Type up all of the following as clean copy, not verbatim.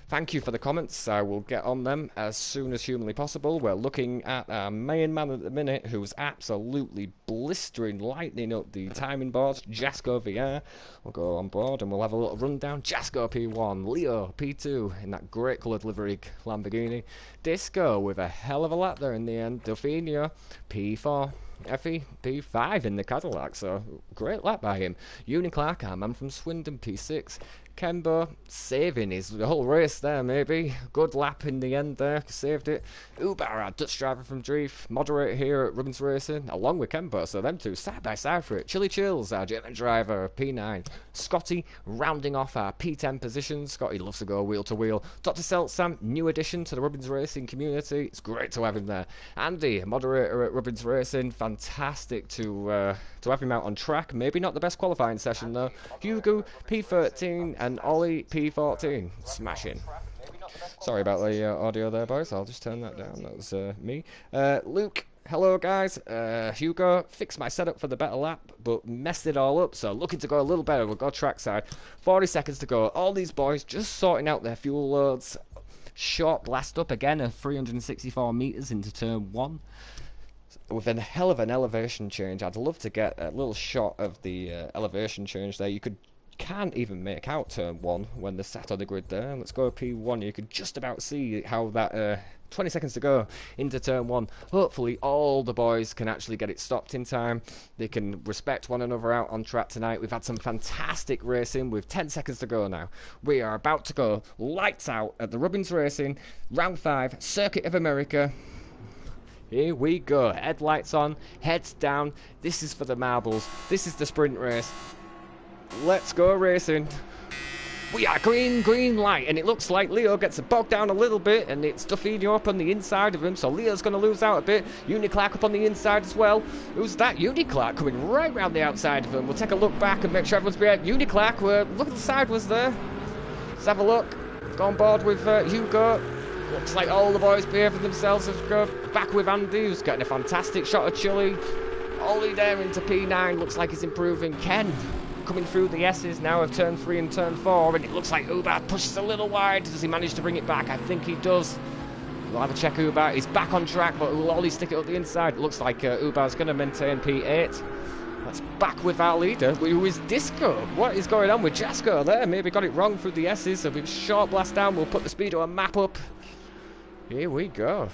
Thank you for the comments. I will get on them as soon as humanly possible. We're looking at our main man at the minute, who's absolutely blistering, lightening up the timing boards. Jasco VR. We'll go on board and we'll have a little rundown. Jasco P1, Leo P2 in that great coloured livery Lamborghini. Disco with a hell of a lap there in the end. Delfinio P4. Effie P5 in the Cadillac, so great lap by him. Clark, our man from Swindon, P6. Kembo saving his whole race there, maybe. Good lap in the end there, saved it. Ubar, our Dutch driver from Dreef, moderator here at Rubbins Racing, along with Kembo, so them two side by side for it. Chili Chills, our German driver, P9. Scotty rounding off our P10 position. Scotty loves to go wheel to wheel. Dr. Seltsam, new addition to the Rubbins Racing community. It's great to have him there. Andy, moderator at Rubbins Racing, fantastic to have him out on track. Maybe not the best qualifying session though. Hugo P13 and Ollie P14, smashing. Sorry about the audio there, boys. I'll just turn that down. That was me. Luke, hello guys. Hugo fixed my setup for the better lap, but messed it all up. So looking to go a little better. We'll go trackside. 40 seconds to go. All these boys just sorting out their fuel loads. Short blast up again of 364 meters into turn 1. With a hell of an elevation change. I'd love to get a little shot of the elevation change there. You can't even make out turn 1 when they're sat on the grid there. Let's go P1. You could just about see how that 20 seconds to go into turn 1. Hopefully all the boys can actually get it stopped in time. They can respect one another out on track tonight. We've had some fantastic racing with 10 seconds to go now. We are about to go lights out at the Rubbins Racing round 5 Circuit of America. Here we go. Headlights on, heads down. This is for the marbles. This is the sprint race. Let's go racing. We are green light, and it looks like Leo gets bogged down a little bit, and it's Duffino up on the inside of him, so Leo's going to lose out a bit. Clark up on the inside as well. Who's that? Clark coming right round the outside of him. We'll take a look back and make sure everyone's behind. Clark, look at the side was there. Let's have a look. Go on board with Hugo. Looks like all the boys behaving themselves. Let's go back with Andy, who's getting a fantastic shot of Chili. Ollie there into P9. Looks like he's improving. Ken coming through the S's now of turn 3 and turn 4. And it looks like Ubar pushes a little wide. Does he manage to bring it back? I think he does. We'll have a check Ubar. He's back on track, but will Ollie stick it up the inside? It looks like Ubar's going to maintain P8. Let's back with our leader, who is Disco. What is going on with Jasco there? Maybe got it wrong through the S's. So we've short blast down. We'll put the speedo and map up. Here we go.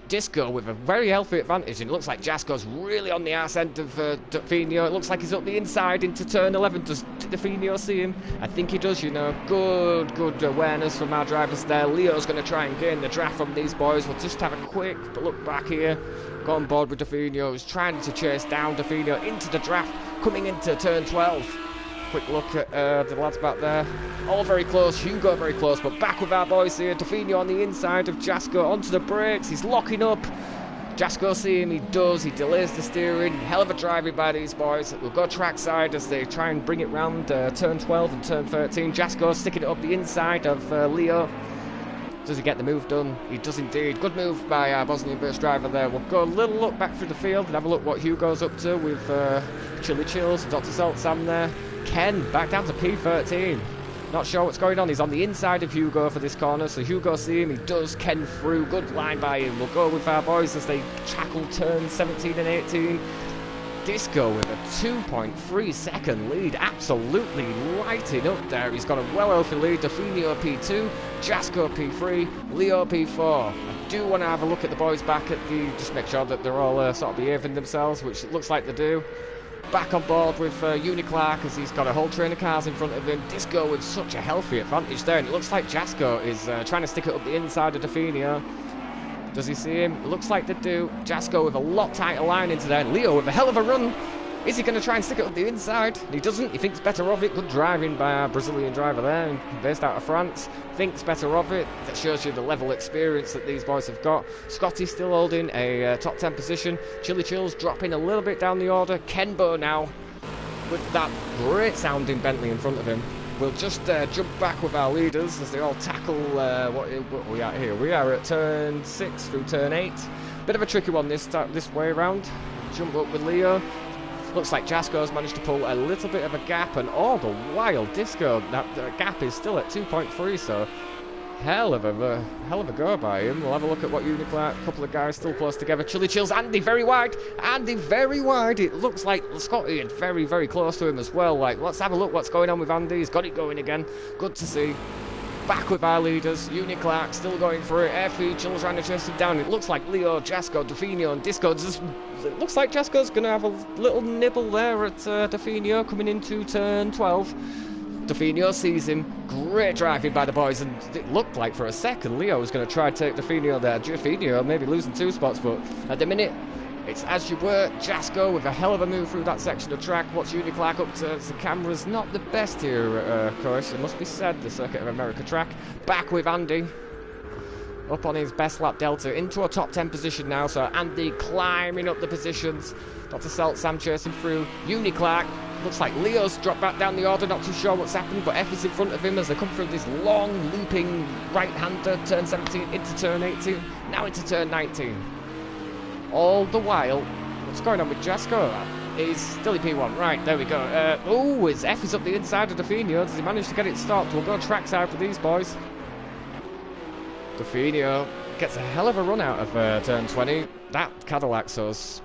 Disco with a very healthy advantage, and it looks like Jasco's really on the arse end of Duffino. It looks like he's up the inside into turn 11. Does Duffino see him? I think he does, you know. Good awareness from our drivers there. Leo's going to try and gain the draft from these boys. We'll just have a quick look back here. Go on board with Duffino, who's trying to chase down Duffino into the draft, coming into turn 12. Quick look at the lads back there. All very close. Hugo very close, but back with our boys here. Duffino on the inside of Jasco onto the brakes. He's locking up. Jasco see him. He does. He delays the steering. Hell of a driving by these boys. We'll go trackside as they try and bring it round turn 12 and turn 13. Jasco sticking it up the inside of Leo. Does he get the move done? He does indeed. Good move by our Bosnian-based driver there. We'll go a little look back through the field and have a look what Hugo's up to with Chili Chills, Dr. Seltsam there. Ken back down to P13. Not sure what's going on. He's on the inside of Hugo for this corner, so Hugo see him. He does. Ken through. Good line by him. We'll go with our boys as they tackle turns 17 and 18. Disco with a 2.3 second lead, absolutely lighting up there. He's got a well healthy lead. Duffino P2, Jasco P3, Leo P4. I do want to have a look at the boys back at the, just make sure that they're all sort of behaving themselves, which it looks like they do. Back on board with Clark as he's got a whole train of cars in front of him. Disco with such a healthy advantage there, and it looks like Jasco is trying to stick it up the inside of Duffino. Does he see him? It looks like they do. Jasco with a lot tighter line into there. Leo with a hell of a run. Is he going to try and stick it up the inside? He doesn't. He thinks better of it. Good driving by our Brazilian driver there, based out of France. Thinks better of it. That shows you the level of experience that these boys have got. Scotty still holding a top 10 position. Chili Chills dropping a little bit down the order. Kenbo now with that great sounding Bentley in front of him. We'll just jump back with our leaders as they all tackle what are we at here. We are at turn 6 through turn 8. Bit of a tricky one this way around. Jump up with Leo. Looks like Jasco's managed to pull a little bit of a gap, and all the while Disco, that gap is still at 2.3, so hell of a go by him. We'll have a look at what Uniclark, a couple of guys still close together. Chilly Chills, Andy very wide. Andy very wide. It looks like Scotty is very, very close to him as well. Like, let's have a look what's going on with Andy. He's got it going again. Good to see. Back with our leaders. Uniclark still going for it. Effie, Chills trying to chase him down. It looks like Leo, Jasco, Definio and Disco. It looks like Jasco's going to have a little nibble there at Definio coming into turn 12. Definio sees him. Great driving by the boys, and it looked like for a second Leo was going to try to take Definio there. Definio maybe losing 2 spots, but at the minute it's as you were. Jasco with a hell of a move through that section of track. What's Uniclark up to? The camera's not the best here, of course, it must be said, the Circuit of America track. Back with Andy. Up on his best lap delta, into a top 10 position now, so Andy climbing up the positions. Dr. Selt, Sam chasing through. Uniclark, looks like Leo's dropped back down the order, not too sure what's happened, but F is in front of him as they come through this long, looping right-hander, turn 17 into turn 18, now into turn 19. All the while, what's going on with Jasco? He's still in P1, right, there we go. His F is up the inside of Definio. Does he manage to get it stopped? We'll go trackside for these boys. Definio gets a hell of a run out of turn 20. That Cadillac sounds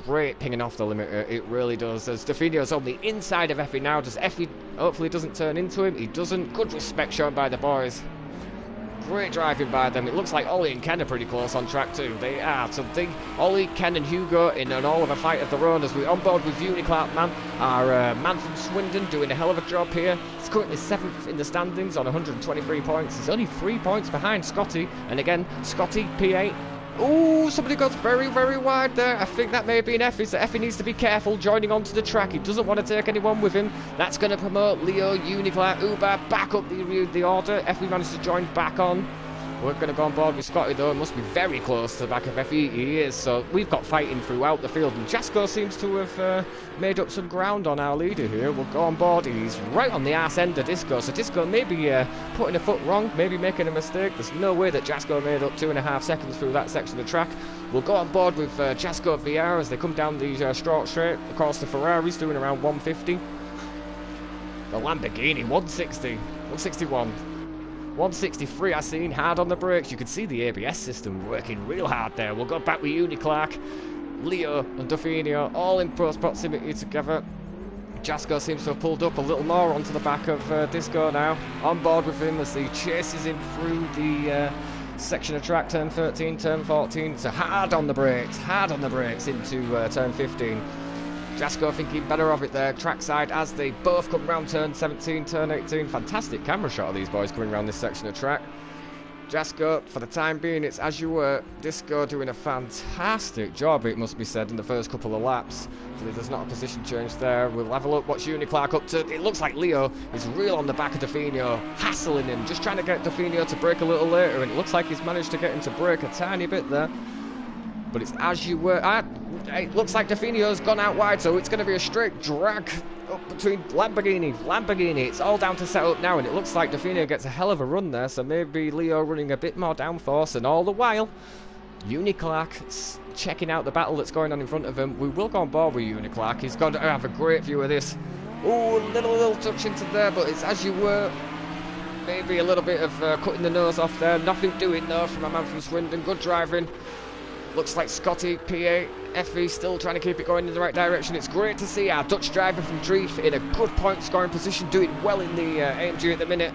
great pinging off the limiter. It really does. As Definio's on the inside of Effie now. Does Effie hopefully doesn't turn into him? He doesn't. Good respect shown by the boys. Great driving by them. It looks like Ollie and Ken are pretty close on track too. They are something. Ollie, Ken and Hugo in an all of a fight of their own as we on board with Uniclark, man. Our man from Swindon doing a hell of a job here. He's currently 7th in the standings on 123 points. He's only 3 points behind Scotty. And again, Scotty, P8. Oh, somebody goes very, very wide there. I think that may be an Effie, so Effie needs to be careful joining onto the track. He doesn't want to take anyone with him. That's going to promote Leo, Uniclark, Uber, back up the order. Effie managed to join back on. We're going to go on board with Scotty though. It must be very close to the back of Effie. He is, so we've got fighting throughout the field. And Jasco seems to have made up some ground on our leader here. We'll go on board. He's right on the arse end of Disco. So Disco may be putting a foot wrong, maybe making a mistake. There's no way that Jasco made up 2.5 seconds through that section of the track. We'll go on board with Jasco VR as they come down the Stroke Straight. Of course, the Ferrari's doing around 150. The Lamborghini, 160, 161. 163 I seen, hard on the brakes. You can see the ABS system working real hard there. We'll go back with Uniclark, Leo and Definio all in close proximity together. Jasco seems to have pulled up a little more onto the back of Disco now. On board with him as he chases him through the section of track, turn 13, turn 14. So hard on the brakes into turn 15. Jasco thinking better of it there, trackside as they both come round turn 17, turn 18. Fantastic camera shot of these boys coming around this section of track. Jasco, for the time being, it's as you were. Disco doing a fantastic job, it must be said, in the first couple of laps. So there's not a position change there. We'll have a look what's Uniclark up to. It looks like Leo is real on the back of Definio, hassling him, just trying to get Definio to brake a little later, and it looks like he's managed to get him to brake a tiny bit there. But it's as you were. It looks like Definio's gone out wide, so it's going to be a straight drag up between Lamborghini. It's all down to set up now, and it looks like Definio gets a hell of a run there, so maybe Leo running a bit more downforce, and all the while, Uniclark checking out the battle that's going on in front of him. We will go on board with Uniclark. He's got to have a great view of this. Oh, little touch into there, but it's as you were. Maybe a little bit of cutting the nose off there. Nothing doing though from a man from Swindon. Good driving. Looks like Scotty, PA, Effie still trying to keep it going in the right direction. It's great to see our Dutch driver from Dreef in a good point scoring position, doing well in the AMG at the minute.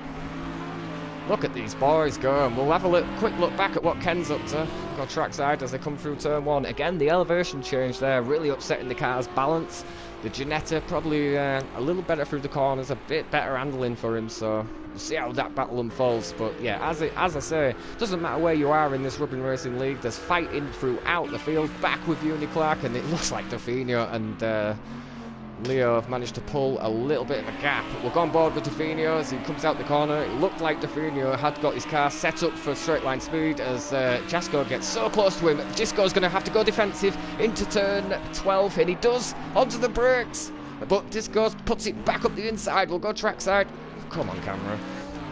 Look at these boys go, and we'll have a quick look back at what Ken's up to. Go trackside as they come through turn 1. Again, the elevation change there, really upsetting the car's balance. The Ginetta probably a little better through the corners, a bit better handling for him, so we'll see how that battle unfolds. But yeah, as I say, doesn't matter where you are in this Rubbing Racing League, there's fighting throughout the field. Back with Uniclark, and it looks like Definio and Leo have managed to pull a little bit of a gap. We'll go on board with Definio as he comes out the corner. It looked like Definio had got his car set up for straight line speed as Jasco gets so close to him. Jasco's going to have to go defensive into turn 12, and he does, onto the brakes. But Disco puts it back up the inside. We'll go trackside. Come on, camera.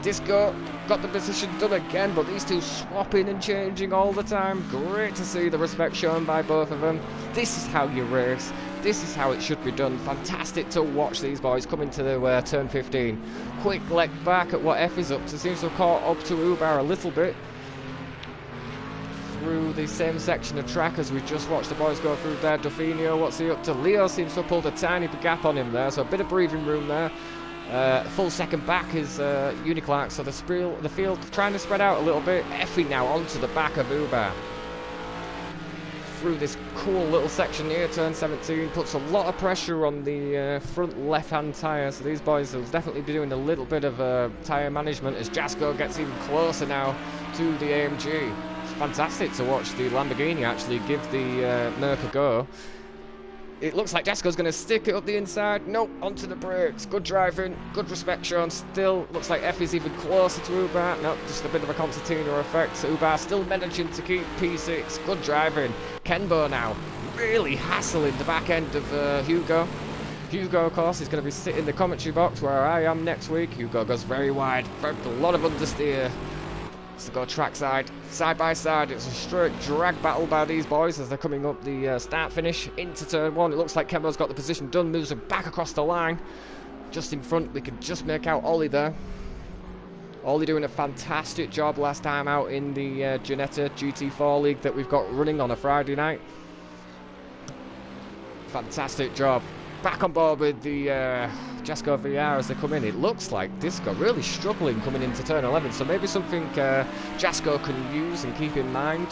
Disco got the position done again, but these two swapping and changing all the time. Great to see the respect shown by both of them. This is how you race. This is how it should be done. Fantastic to watch these boys come into the turn 15. Quick leg back at what F is up to. Seems to have caught up to Uber a little bit. Through the same section of track as we just watched the boys go through there. Dufinio, what's he up to? Leo seems to have pulled a tiny gap on him there, so a bit of breathing room there. Full second back is Uniclark, so the field trying to spread out a little bit. Effie now onto the back of Uber. Through this cool little section here, turn 17, puts a lot of pressure on the front left-hand tyre, so these boys will definitely be doing a little bit of tyre management as Jasko gets even closer now to the AMG. It's fantastic to watch the Lamborghini actually give the Merc a go. It looks like Jasko's going to stick it up the inside. Nope, onto the brakes. Good driving, good respect shown. Still looks like F is even closer to Uber. No, just a bit of a concertina effect. So Uber still managing to keep P6. Good driving. Kenbo now really hassling the back end of Hugo. Hugo, of course, is going to be sitting in the commentary box where I am next week. Hugo goes very wide. A lot of understeer. So go trackside, side by side. It's a straight drag battle by these boys as they're coming up the start finish into turn 1. It looks like Kembo's got the position done, moves him back across the line. Just in front, we can just make out Ollie there. Ollie doing a fantastic job last time out in the Ginetta GT4 league that we've got running on a Friday night. Fantastic job. Back on board with the Jasko VR as they come in. It looks like Disco really struggling coming into turn 11, so maybe something Jasko can use and keep in mind.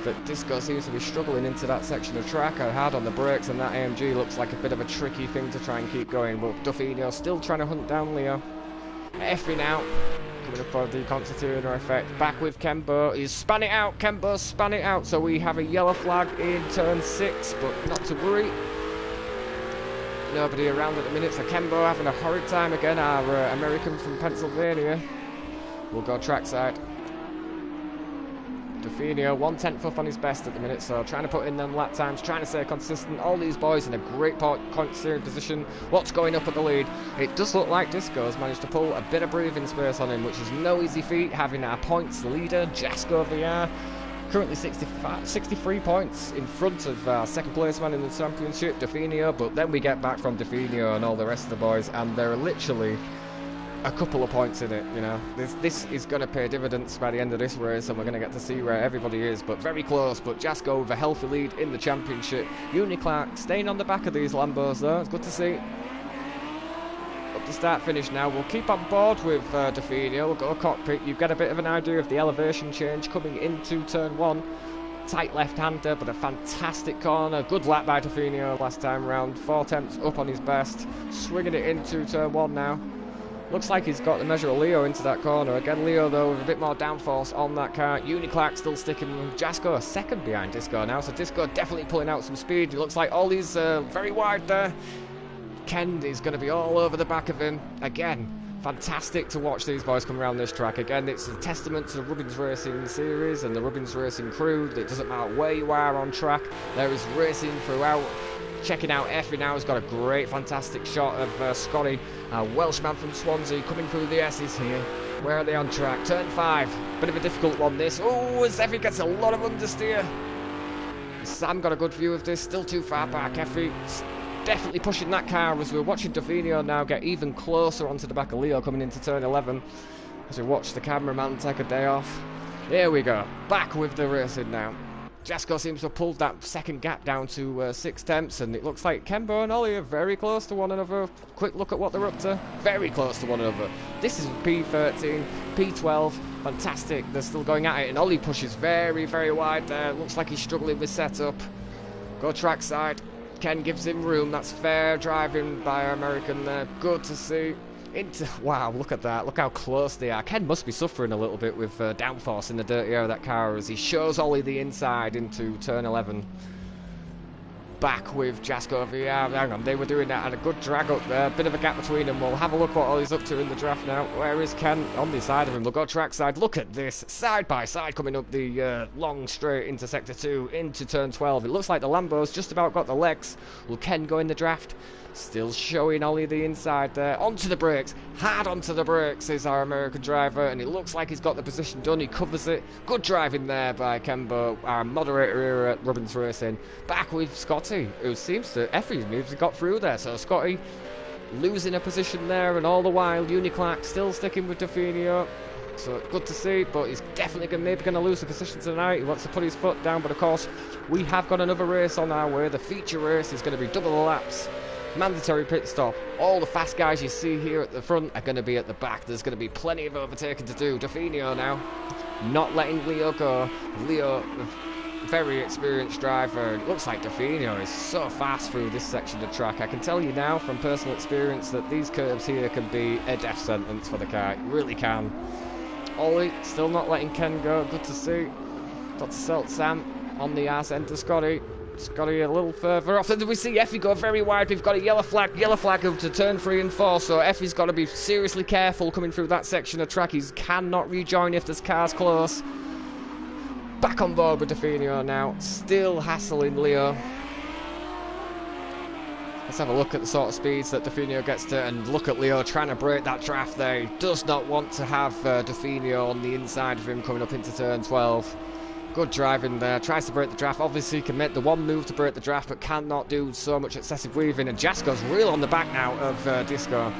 That Disco seems to be struggling into that section of track. Hard on the brakes, and that AMG looks like a bit of a tricky thing to try and keep going. But Dufinio still trying to hunt down Leo. Effie now coming up for the concertina effect. Back with Kembo. He's span it out. Kembo span it out. So we have a yellow flag in turn 6, but not to worry. Nobody around at the minute, so Kembo having a horrid time again, our American from Pennsylvania. We'll go trackside. Dufinio, 1/10 up on his best at the minute, so trying to put in them lap times, trying to stay consistent. All these boys in a great point steering position. What's going up at the lead? It does look like Disco's managed to pull a bit of breathing space on him, which is no easy feat, having our points leader, Jasko VR. Currently 63 points in front of our second place man in the championship, Dufinio, but then we get back from Dufinio and all the rest of the boys, and there are literally a couple of points in it, you know. This is going to pay dividends by the end of this race, and we're going to get to see where everybody is, but very close. But Jasko with a healthy lead in the championship. Uniclark staying on the back of these Lambos though, it's good to see. Up to start finish now. We'll keep on board with Dufinio. We'll go cockpit. You get a bit of an idea of the elevation change coming into turn 1. Tight left-hander, but a fantastic corner. Good lap by Dufinio last time round. 4 attempts up on his best. Swinging it into turn 1 now. Looks like he's got the measure of Leo into that corner. Again, Leo, though, with a bit more downforce on that car. Uniclark still sticking with Jasko, a second behind Disco now. So Disco definitely pulling out some speed. It looks like Ollie's very wide there. Ken is going to be all over the back of him. Again, fantastic to watch these boys come around this track. Again, it's a testament to the Rubbins Racing series and the Rubbins Racing crew. It doesn't matter where you are on track. There is racing throughout. Checking out Effie now has got a great, fantastic shot of Scotty, a Welshman from Swansea, coming through the S's here. Where are they on track? Turn 5. Bit of a difficult one, this. Oh, as Effie gets a lot of understeer. Sam got a good view of this. Still too far back. Effie definitely pushing that car as we're watching Dufinio now get even closer onto the back of Leo coming into turn 11 as we watch the cameraman take a day off. Here we go, back with the racing now. Jasko seems to have pulled that second gap down to 6 tenths, and it looks like Kembo and Ollie are very close to one another. Quick look at what they're up to. Very close to one another. This is P13, P12, fantastic. They're still going at it, and Ollie pushes very, very wide there. Looks like he's struggling with setup. Go trackside. Ken gives him room. That's fair driving by our American there. Good to see. Wow, look at that. Look how close they are. Ken must be suffering a little bit with downforce in the dirty air of that car as he shows Ollie the inside into turn 11. Back with Jasko VR. Hang on, they were doing that, and a good drag up there. Bit of a gap between them. We'll have a look what Ollie's up to in the draft now. Where is Ken? On the side of him. We'll go trackside. Look at this. Side by side coming up the long straight into sector 2, into turn 12. It looks like the Lambo's just about got the legs. Will Ken go in the draft? Still showing Ollie the inside there. Onto the brakes. Hard onto the brakes is our American driver. And it looks like he's got the position done. He covers it. Good driving there by Kembo, our moderator here at Robbins Racing. Back with Scotty, who seems to... Effie's moves have got through there. So Scotty losing a position there. And all the while, Uniclark still sticking with Dafinio. So good to see, but he's definitely maybe going to lose the position tonight. He wants to put his foot down, but of course, we have got another race on our way. The feature race is going to be double the laps. Mandatory pit stop. All the fast guys you see here at the front are going to be at the back. There's going to be plenty of overtaking to do. Dafinio now, not letting Leo go. Leo, very experienced driver. It looks like Dafinio is so fast through this section of track. I can tell you now from personal experience that these curves here can be a death sentence for the car. It really can. Ollie still not letting Ken go. Good to see. Dr. Selt Sam on the arse end to Scotty. Scotty a little further off. And we see Effie go very wide. We've got a yellow flag up to turn 3 and 4. So Effie's got to be seriously careful coming through that section of track. He cannot rejoin if this car's close. Back on board with Dafinio now. Still hassling Leo. Let's have a look at the sort of speeds that Dafinio gets to, and look at Leo trying to break that draft there. He does not want to have Dafinio on the inside of him coming up into turn 12. Good driving there, tries to break the draft. Obviously can make the one move to break the draft, but cannot do so much excessive weaving. And Jasko's real on the back now of Disco.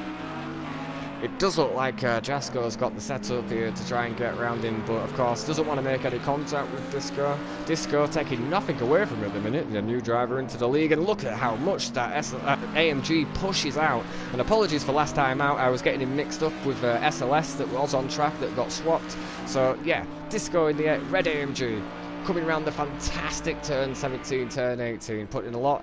It does look like Jasko's got the setup here to try and get around him, but of course doesn't want to make any contact with Disco. Disco taking nothing away from him at the minute, the new driver into the league, and look at how much that AMG pushes out. And apologies for last time out, I was getting him mixed up with SLS that was on track that got swapped. So yeah, Disco in the red AMG. Coming around the fantastic turn 17, turn 18, putting a lot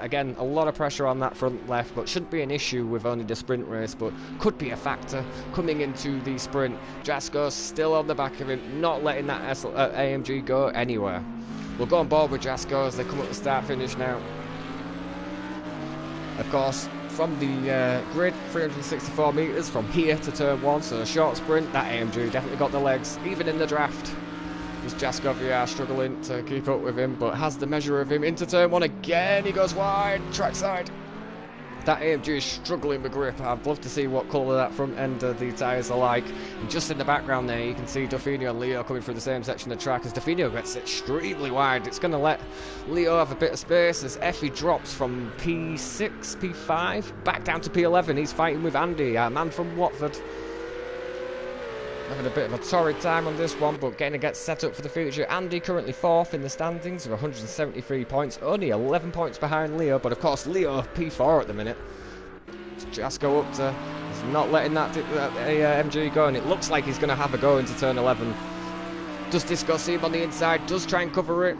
of pressure on that front left, but shouldn't be an issue with only the sprint race, but could be a factor coming into the sprint. Jasko's still on the back of him, not letting that AMG go anywhere. We'll go on board with Jasko as they come up the start-finish now. Of course, from the grid, 364 metres from here to turn 1, so a short sprint. That AMG definitely got the legs, even in the draft. Is Jasko VR struggling to keep up with him, but has the measure of him into turn 1 again. He goes wide, trackside. That AMG is struggling with grip. I'd love to see what colour that front end of the tyres are like. And just in the background there, you can see Dafinio and Leo coming through the same section of the track. As Dafinio gets extremely wide, it's going to let Leo have a bit of space as Effie drops from P6, P5, back down to P11. He's fighting with Andy, our man from Watford. Having a bit of a torrid time on this one, but getting to get set up for the future. Andy currently 4th in the standings with 173 points, only 11 points behind Leo, but of course Leo P4 at the minute. Jasko up to, he's not letting that MG go, and it looks like he's going to have a go into turn 11. Does Disco see him on the inside? Does try and cover it.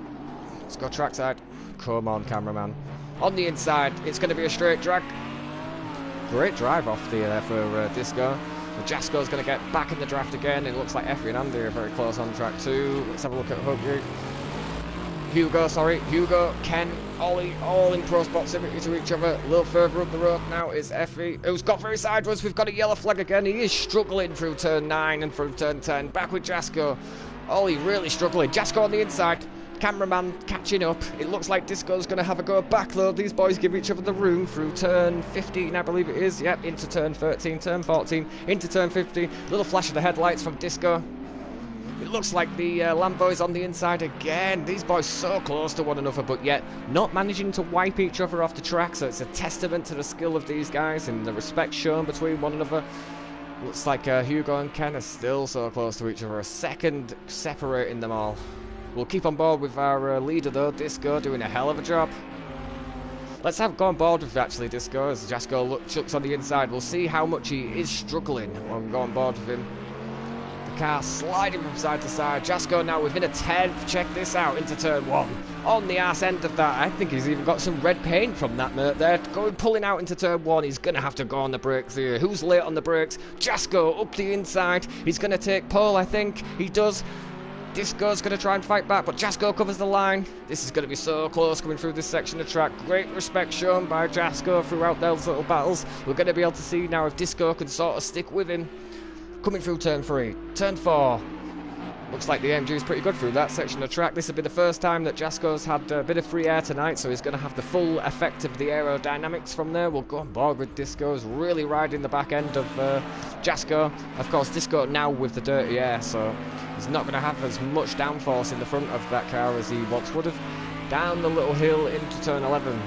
Let's go trackside. Come on, cameraman. On the inside, it's going to be a straight drag. Great drive off there for Disco. Jasko's going to get back in the draft again. It looks like Effie and Andy are very close on track too. Let's have a look at Hugo, Ken, Ollie, all in close proximity to each other. A little further up the road now is Effie, who's got very sideways. We've got a yellow flag again. He is struggling through turn 9 and through turn 10. Back with Jasko. Ollie really struggling. Jasko on the inside. Cameraman catching up. It looks like Disco's going to have a go back though. These boys give each other the room through turn 15, I believe it is. Yep, into turn 13, turn 14, into turn 15. Little flash of the headlights from Disco. It looks like the Lambo is on the inside again. These boys so close to one another, but yet not managing to wipe each other off the track. So it's a testament to the skill of these guys and the respect shown between one another. Looks like Hugo and Ken are still so close to each other. A second separating them all. We'll keep on board with our leader though, Disco, doing a hell of a job. Let's go on board with actually Disco as Jasko chucks on the inside. We'll see how much he is struggling when we go on board with him. The car sliding from side to side. Jasko now within a 10th. Check this out into turn 1. On the arse end of that. I think he's even got some red paint from that mate there. Pulling out into turn 1. He's going to have to go on the brakes here. Who's late on the brakes? Jasko up the inside. He's going to take pole, I think. He does. Disco's going to try and fight back, but Jasko covers the line. This is going to be so close coming through this section of track. Great respect shown by Jasko throughout those little battles. We're going to be able to see now if Disco can sort of stick with him. Coming through turn 3, turn 4. Looks like the AMG is pretty good through that section of track. This will be the first time that Jasko's had a bit of free air tonight, so he's going to have the full effect of the aerodynamics from there. We'll go on board with Disco's really riding the back end of Jasko. Of course, Disco now with the dirty air, so he's not going to have as much downforce in the front of that car as he once would have. Down the little hill into turn 11.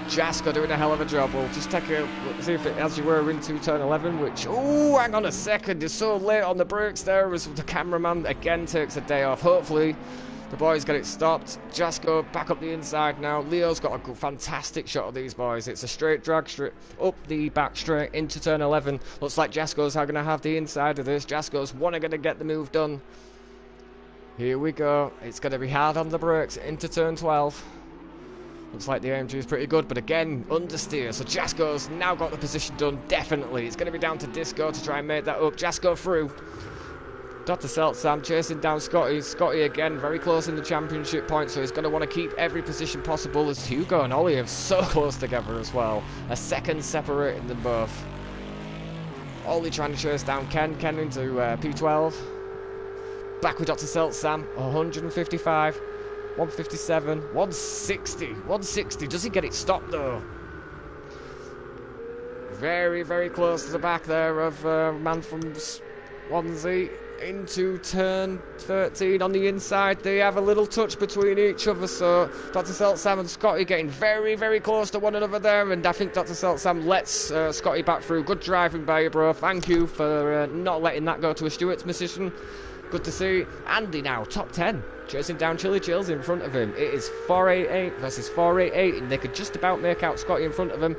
Jasko doing a hell of a job. We'll just take a see if it, as you were into turn 11, which, oh, hang on a second, you're so late on the brakes there as the cameraman again takes a day off. Hopefully the boys get it stopped. Jasko back up the inside now. Leo's got a fantastic shot of these boys. It's a straight drag straight up the back straight into turn 11. Looks like Jasko's going to have the inside of this. Jasko's going to get the move done. Here we go. It's going to be hard on the brakes into turn 12. Looks like the AMG is pretty good, but again, understeer. So Jasko's now got the position done, definitely. It's going to be down to Disco to try and make that up. Jasko through. Dr. Seltsam chasing down Scotty. Scotty again, very close in the championship point, so he's going to want to keep every position possible as Hugo and Ollie are so close together as well. A second separating them both. Ollie trying to chase down Ken. Ken into P12. Back with Dr. Seltsam, 155. 157, 160, 160. Does he get it stopped though? Very, very close to the back there of man from Swansea into turn 13 on the inside. They have a little touch between each other, so Dr. Seltsam and Scotty getting very, very close to one another there, and I think Dr. Seltsam lets Scotty back through. Good driving by you, bro. Thank you for not letting that go to a Stewart's position. Good to see. Andy now, top 10. Chasing down Chili Chills in front of him. It is 488 versus 488, and they could just about make out Scotty in front of him.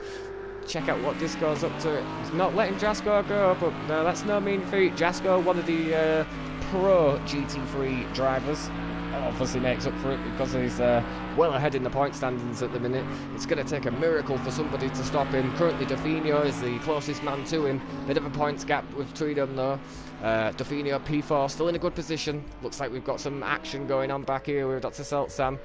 Check out what Disco's up to. He's not letting Jasko go, but no, that's no mean feat. Jasko, one of the pro GT3 drivers, obviously makes up for it because he's well ahead in the point standings at the minute. It's going to take a miracle for somebody to stop him. Currently, Dafinio is the closest man to him. Bit of a points gap between them, though. Dafinio P4 still in a good position. Looks like we've got some action going on back here with Dr. Seltsam.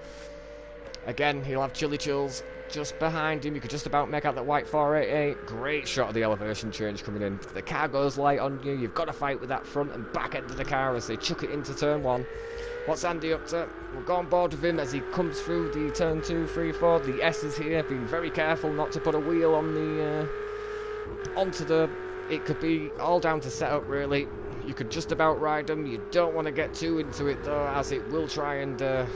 Again, he'll have Chili Chills just behind him. You could just about make out that white 488. Great shot of the elevation change coming in. The car goes light on you. You've got to fight with that front and back end of the car as they chuck it into turn 1. What's Andy up to? We'll go on board with him as he comes through the turn 2, 3, 4. The S is here. Being very careful not to put a wheel on the onto the. It could be all down to setup, really. You could just about ride them. You don't want to get too into it, though, as it will try and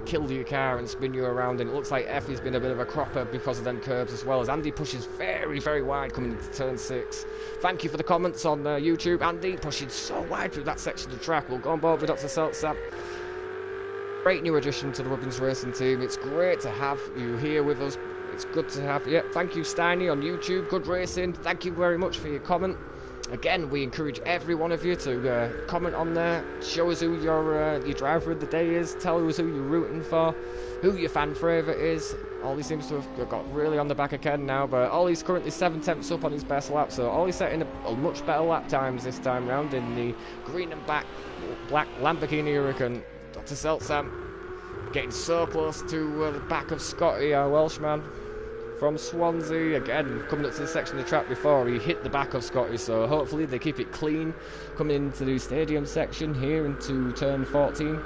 kill your car and spin you around. And it looks like Effie's been a bit of a cropper because of them curbs as well, as Andy pushes very, very wide coming into turn 6. Thank you for the comments on YouTube. Andy pushing so wide through that section of the track. We'll go on board with Dr. Seltsam. Great new addition to the Rubbins Racing team. It's great to have you here with us. It's good to have you. Thank you, Steiny, on YouTube. Good racing. Thank you very much for your comment. Again, we encourage every one of you to comment on there. Show us who your driver of the day is. Tell us who you're rooting for. Who your fan favourite is. Ollie seems to have got really on the back of Ken now, but Ollie's currently 7/10 up on his best lap, so Ollie's setting a much better lap times this time round in the green and black Lamborghini Huracan. Dr. Seltsam getting so close to the back of Scotty, our Welshman from Swansea. Again, coming up to the section of the track before, he hit the back of Scotty, so hopefully they keep it clean coming into the stadium section here into turn 14.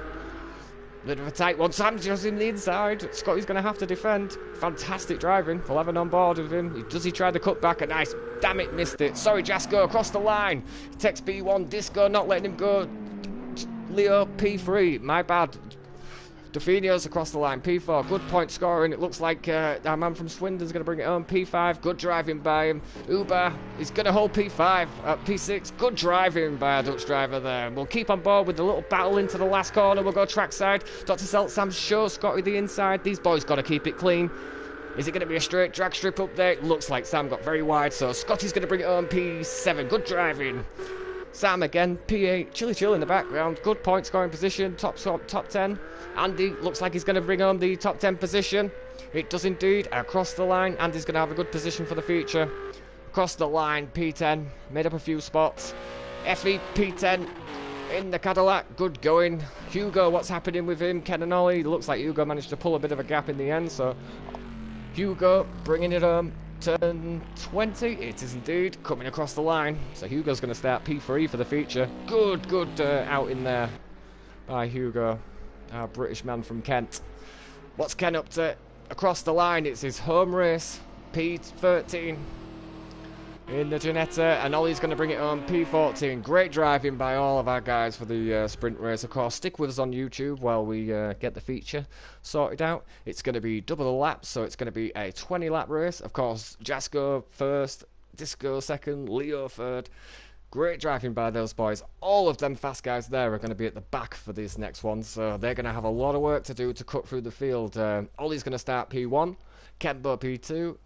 Bit of a tight one. Sam's just in the inside. Scotty's going to have to defend. Fantastic driving. We'll have an on board with him. Does he try the cutback? A nice. Damn it, missed it. Sorry, Jasko, across the line. He takes P1. Disco not letting him go. Leo P3. My bad. Dafinio's across the line. P4, good point scoring. It looks like our man from Swindon's going to bring it home. P5, good driving by him. Uber is going to hold P5. P6, good driving by our Dutch driver there. We'll keep on board with the little battle into the last corner. We'll go trackside. Dr. Seltsam shows Scotty the inside. These boys got to keep it clean. Is it going to be a straight drag strip up there? It looks like Sam got very wide, so Scotty's going to bring it home. P7, good driving. Sam again, P8, Chili Chill in the background, good point scoring position, top 10. Andy looks like he's going to bring home the top 10 position. It does indeed, across the line. Andy's going to have a good position for the future. Across the line, P10, made up a few spots. Effie, P10, in the Cadillac, good going. Hugo, what's happening with him? Ken and Ollie, looks like Hugo managed to pull a bit of a gap in the end, so Hugo bringing it home. Turn 20, it is indeed, coming across the line. So Hugo's going to start P3 for the feature. Good out in there by Hugo, our British man from Kent. What's Ken up to? Across the line, it's his home race, P13 in the Ginetta, and Ollie's going to bring it home, P14. Great driving by all of our guys for the sprint race. Of course, stick with us on YouTube while we get the feature sorted out. It's going to be double the laps, so it's going to be a 20-lap race. Of course, Jasko first, Disco second, Leo third. Great driving by those boys. All of them fast guys there are going to be at the back for this next one, so they're going to have a lot of work to do to cut through the field. Ollie's going to start P1, Kembo P2,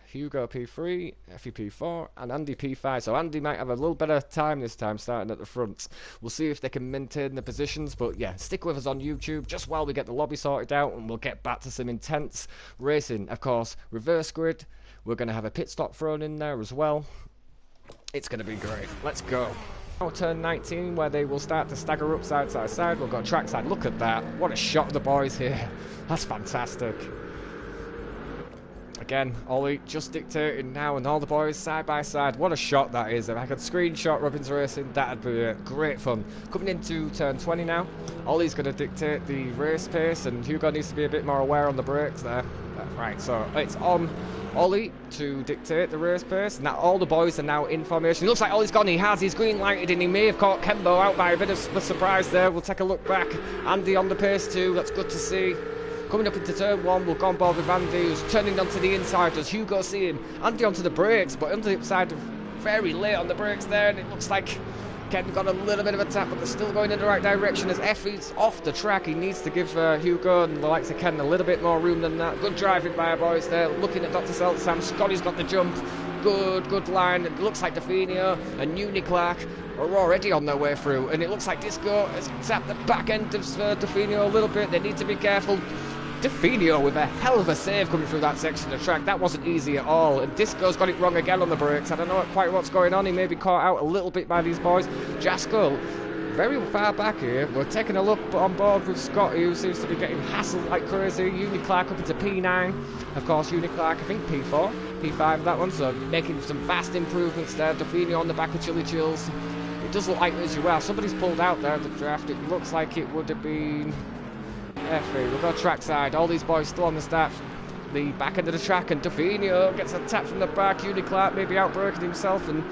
Hugo P3, Effie P4, and Andy P5. So Andy might have a little better time this time starting at the front. We'll see if they can maintain the positions, but yeah, stick with us on YouTube just while we get the lobby sorted out, and we'll get back to some intense racing. Of course, reverse grid. We're going to have a pit stop thrown in there as well. It's going to be great. Let's go. Now turn 19, where they will start to stagger up side by side. We've got trackside. Look at that. What a shot of the boys here. That's fantastic. Again, Ollie just dictating now, and all the boys side by side. What a shot that is. If I could screenshot Robbins Racing, that'd be great fun. Coming into turn 20 now. Ollie's going to dictate the race pace, and Hugo needs to be a bit more aware on the brakes there. Right, so it's on Ollie to dictate the race pace. Now all the boys are now in formation. It looks like Ollie's gone. He has. He's green lighted, and he may have caught Kembo out by a bit of a surprise there. We'll take a look back. Andy on the pace too. That's good to see. Coming up into turn 1, we'll go on board with Andy, who's turning onto the inside. Does Hugo see him? Andy onto the brakes, but on the inside, very late on the brakes there, and it looks like Ken got a little bit of a tap, but they're still going in the right direction. As Effie's off the track, he needs to give Hugo and the likes of Ken a little bit more room than that. Good driving by our boys there, looking at Dr. Seltsam. Scotty's got the jump. Good line. It looks like Definio and Uni Clark are already on their way through, and it looks like Disco has tapped the back end of Definio a little bit. They need to be careful. Definio with a hell of a save coming through that section of track. That wasn't easy at all, and Disco's got it wrong again on the brakes. I don't know quite what's going on. He may be caught out a little bit by these boys. Jasko very far back here. We're taking a look on board with Scotty, who seems to be getting hassled like crazy. Uni Clark up into P9. Of course, Uni Clark, I think P4, P5 that one, so making some vast improvements there. Definio on the back of Chili Chills. It does look like as well. Somebody's pulled out there at the draft. It looks like it would have been Effie. We've got trackside. All these boys still on the start. The back end of the track, and Definio gets a tap from the back. Uni Clark maybe outbraking himself, and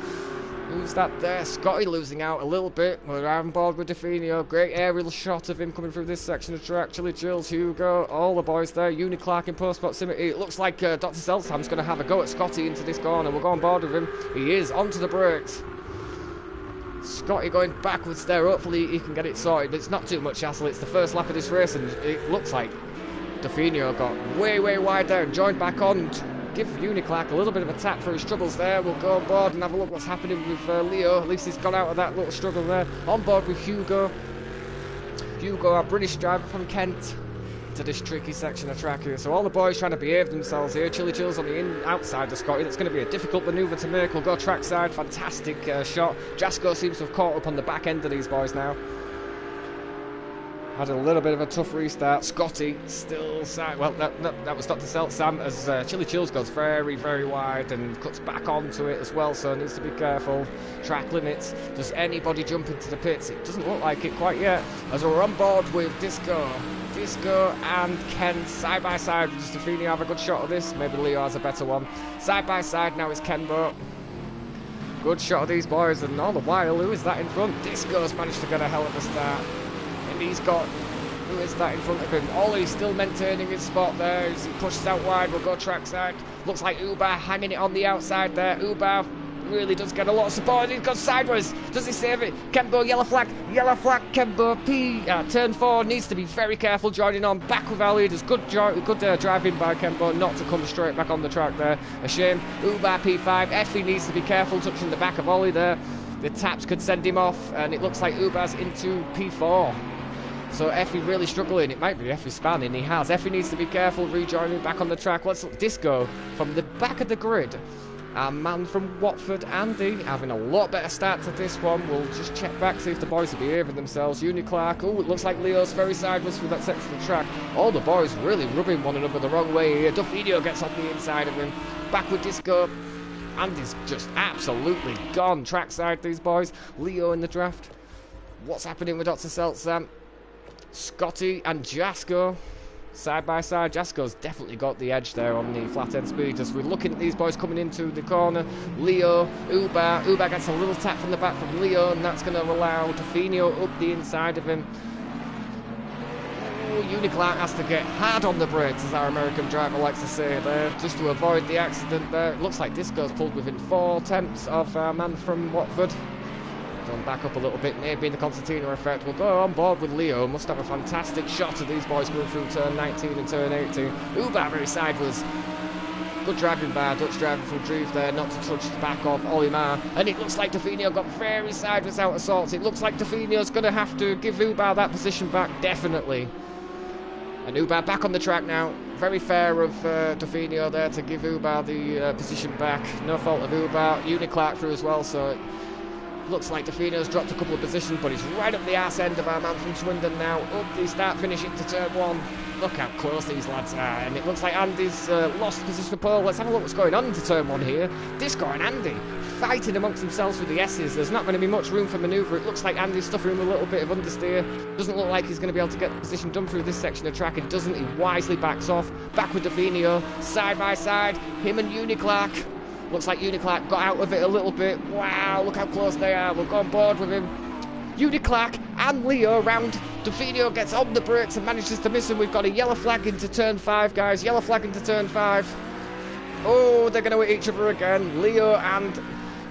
who's that there? Scotty losing out a little bit. We're on board with Definio. Great aerial shot of him coming through this section of track. Chili Chills, Hugo, all the boys there. Uni Clark in post proximity. It looks like Dr. Seltsam's going to have a go at Scotty into this corner. We'll go on board with him. He is onto the brakes. Scotty going backwards there. Hopefully he can get it sorted, but it's not too much hassle. It's the first lap of this race, and it looks like Definio got way wide there and joined back on. Give Uni Clark a little bit of a tap for his struggles there. We'll go on board and have a look what's happening with Leo. At least he's got out of that little struggle there. On board with Hugo. Hugo, our British driver from Kent, to this tricky section of track here. So all the boys trying to behave themselves here. Chili Chills on the outside of Scotty. That's going to be a difficult manoeuvre to make. We'll go trackside. Fantastic shot. Jasko seems to have caught up on the back end of these boys now. Had a little bit of a tough restart. Scotty still side. Well, that was Dr. Seltsam, as Chili Chills goes very wide and cuts back onto it as well, so needs to be careful. Track limits. Does anybody jump into the pits? It doesn't look like it quite yet, as we're on board with Disco and Ken side by side. Does Definio have a good shot of this? Maybe Leo has a better one. Side by side now is Kenbo. Good shot of these boys, and all the while, who is that in front? Disco's managed to get a hell of a start. And he's got, who is that in front of him? Ollie's still maintaining his spot there as he pushes out wide. We'll go trackside. Looks like Uber hanging it on the outside there. Uber really does get a lot of support. He goes sideways. Does he save it? Kembo, yellow flag, Kembo, P. Turn 4 needs to be very careful. Joining on back with our leaders. Good driving by Kembo not to come straight back on the track there. A shame. Uber P5. Effie needs to be careful touching the back of Ollie there. The taps could send him off, and it looks like Uber's into P4. So Effie really struggling. It might be Effie spanning. He has. Effie needs to be careful rejoining back on the track. Let's look. Disco from the back of the grid. Our man from Watford, Andy, having a lot better start to this one. We'll just check back, see if the boys are behaving themselves. Uni Clark. Oh, it looks like Leo's very sideways through that section of the track. All the boys really rubbing one another the wrong way here. Definio gets on the inside of him. back with Disco. Andy's just absolutely gone trackside, these boys. Leo in the draft. What's happening with Dr. Seltzam? Scotty and Jasko side by side. Jasko's definitely got the edge there on the flat end speed. As we're looking at these boys coming into the corner, Leo, Uber gets a little tap from the back from Leo, and that's going to allow Tofino up the inside of him. Uniclark has to get hard on the brakes, as our American driver likes to say there, just to avoid the accident there. It looks like Disco's pulled within 4 tenths of our man from Watford. Done back up a little bit, maybe in the Constantino effect. We'll go on board with Leo. Must have a fantastic shot of these boys going through turn 19 and turn 18. Uber very sideways. Good driving by Dutch driver from Dreef there, not to touch the back of Olimar. And it looks like Tofino got very sideways out of sorts. It looks like Tofino's going to have to give Uber that position back, definitely. And Uber back on the track now. Very fair of Tofino there to give Uber the position back. No fault of Uber. Uniclark through as well, so it looks like Tofino's dropped a couple of positions, but he's right up the arse end of our man from Swindon now. Up the start finish into turn 1. Look how close these lads are, and it looks like Andy's lost position for pole. Let's have a look what's going on into turn 1 here. Disco and Andy fighting amongst themselves with the S's. There's not going to be much room for manoeuvre. It looks like Andy's suffering a little bit of understeer. Doesn't look like he's going to be able to get the position done through this section of track. It doesn't. He wisely backs off. Back with Tofino, side by side. Him and Uniclark. Looks like Uniclark got out of it a little bit. Wow, look how close they are. We'll go on board with him. Uniclark and Leo round. Tofino gets on the brakes and manages to miss him. We've got a yellow flag into turn 5, guys. Yellow flag into turn 5. Oh, they're going to hit each other again. Leo and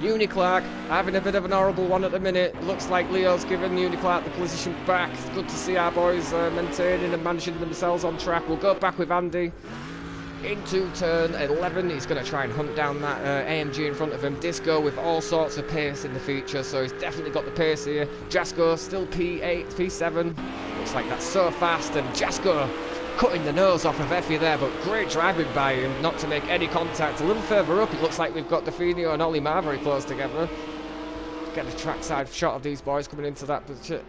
Uniclark having a bit of an horrible one at the minute. Looks like Leo's giving Uniclark the position back. It's good to see our boys maintaining and managing themselves on track. We'll go back with Andy into turn 11. He's going to try and hunt down that AMG in front of him. Disco with all sorts of pace in the feature, so he's definitely got the pace here. Jasko still P8, P7. Looks like that's so fast, and Jasko cutting the nose off of Effie there, but great driving by him not to make any contact. A little further up, it looks like we've got Tofino and Olimar very close together. Get a trackside shot of these boys coming into that position.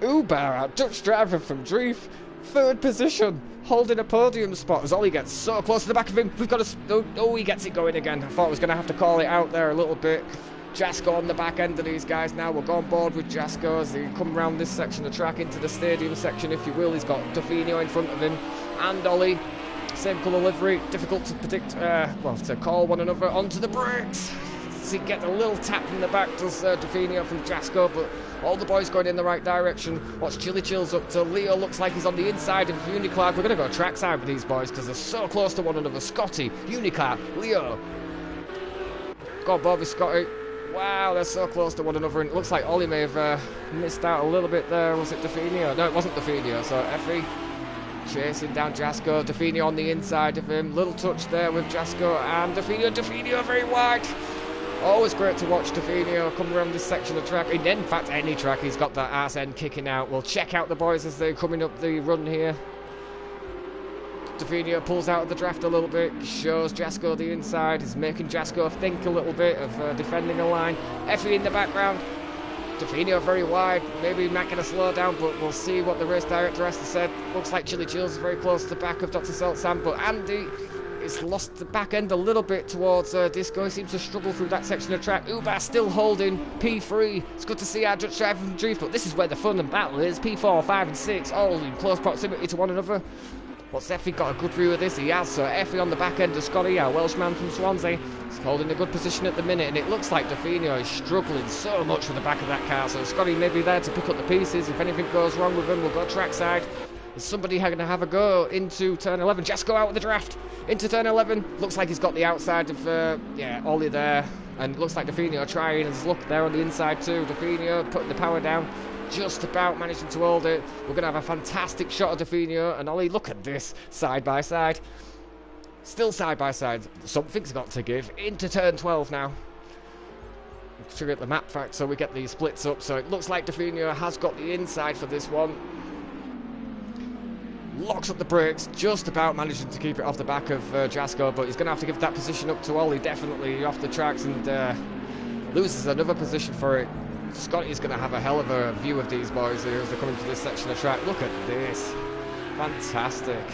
Uber, our Dutch driver from Dreef, 3rd position, holding a podium spot as Ollie gets so close to the back of him. We've got a... Oh, he gets it going again. I thought I was going to have to call it out there a little bit. Jasko on the back end of these guys now. We'll go on board with Jasko as they come around this section of track into the stadium section, if you will. He's got Tofino in front of him and Ollie. Same colour livery. Difficult to predict, well, to call one another onto the brakes. He gets a little tap from the back, does Tofino from Jasko, but all the boys going in the right direction. What's Chili Chills up to? Leo looks like he's on the inside of Uniclark. We're going to go trackside with these boys because they're so close to one another. Scotty, Uniclark, Leo. Go on board with Scotty. Wow, they're so close to one another, and it looks like Ollie may have missed out a little bit there. Was it Tofino? No, it wasn't Tofino. So Effie chasing down Jasko. Tofino on the inside of him. Little touch there with Jasko and Tofino. Tofino very wide. Always great to watch Tofino come around this section of track. In fact, any track, he's got that arse end kicking out. We'll check out the boys as they're coming up the run here. Tofino pulls out of the draft a little bit, shows Jasko the inside, is making Jasko think a little bit of defending a line. Effie in the background. Tofino very wide, maybe not going to slow down, but we'll see what the race director has to say. Looks like Chili Chills is very close to the back of Dr. Seltzam, but Andy has lost the back end a little bit towards Disco. He seems to struggle through that section of track. Uber still holding P3. It's good to see our Dutch driver from Dreef, but this is where the fun and battle is. P4, 5 and 6, all in close proximity to one another. What's Effie got a good view of this? He has, so Effie on the back end of Scotty, our Welshman from Swansea. He's holding a good position at the minute, and it looks like Tofino is struggling so much with the back of that car, so Scotty may be there to pick up the pieces. If anything goes wrong with him, we'll go trackside. Is somebody going to have a go into turn 11? Jasko out of the draft into turn 11. Looks like he's got the outside of, Ollie there. And looks like Tofino trying his luck there on the inside too. Tofino putting the power down. Just about managing to hold it. We're going to have a fantastic shot of Tofino and Ollie. Look at this, side by side. Still side by side. Something's got to give. Into turn 12 now. Trigger at the map fact so we get these splits up. So it looks like Tofino has got the inside for this one. Locks up the brakes, just about managing to keep it off the back of Jasko, but he's going to have to give that position up to Ollie, definitely off the tracks, and loses another position for it. Scotty's going to have a hell of a view of these boys here as they come into this section of track. Look at this. Fantastic.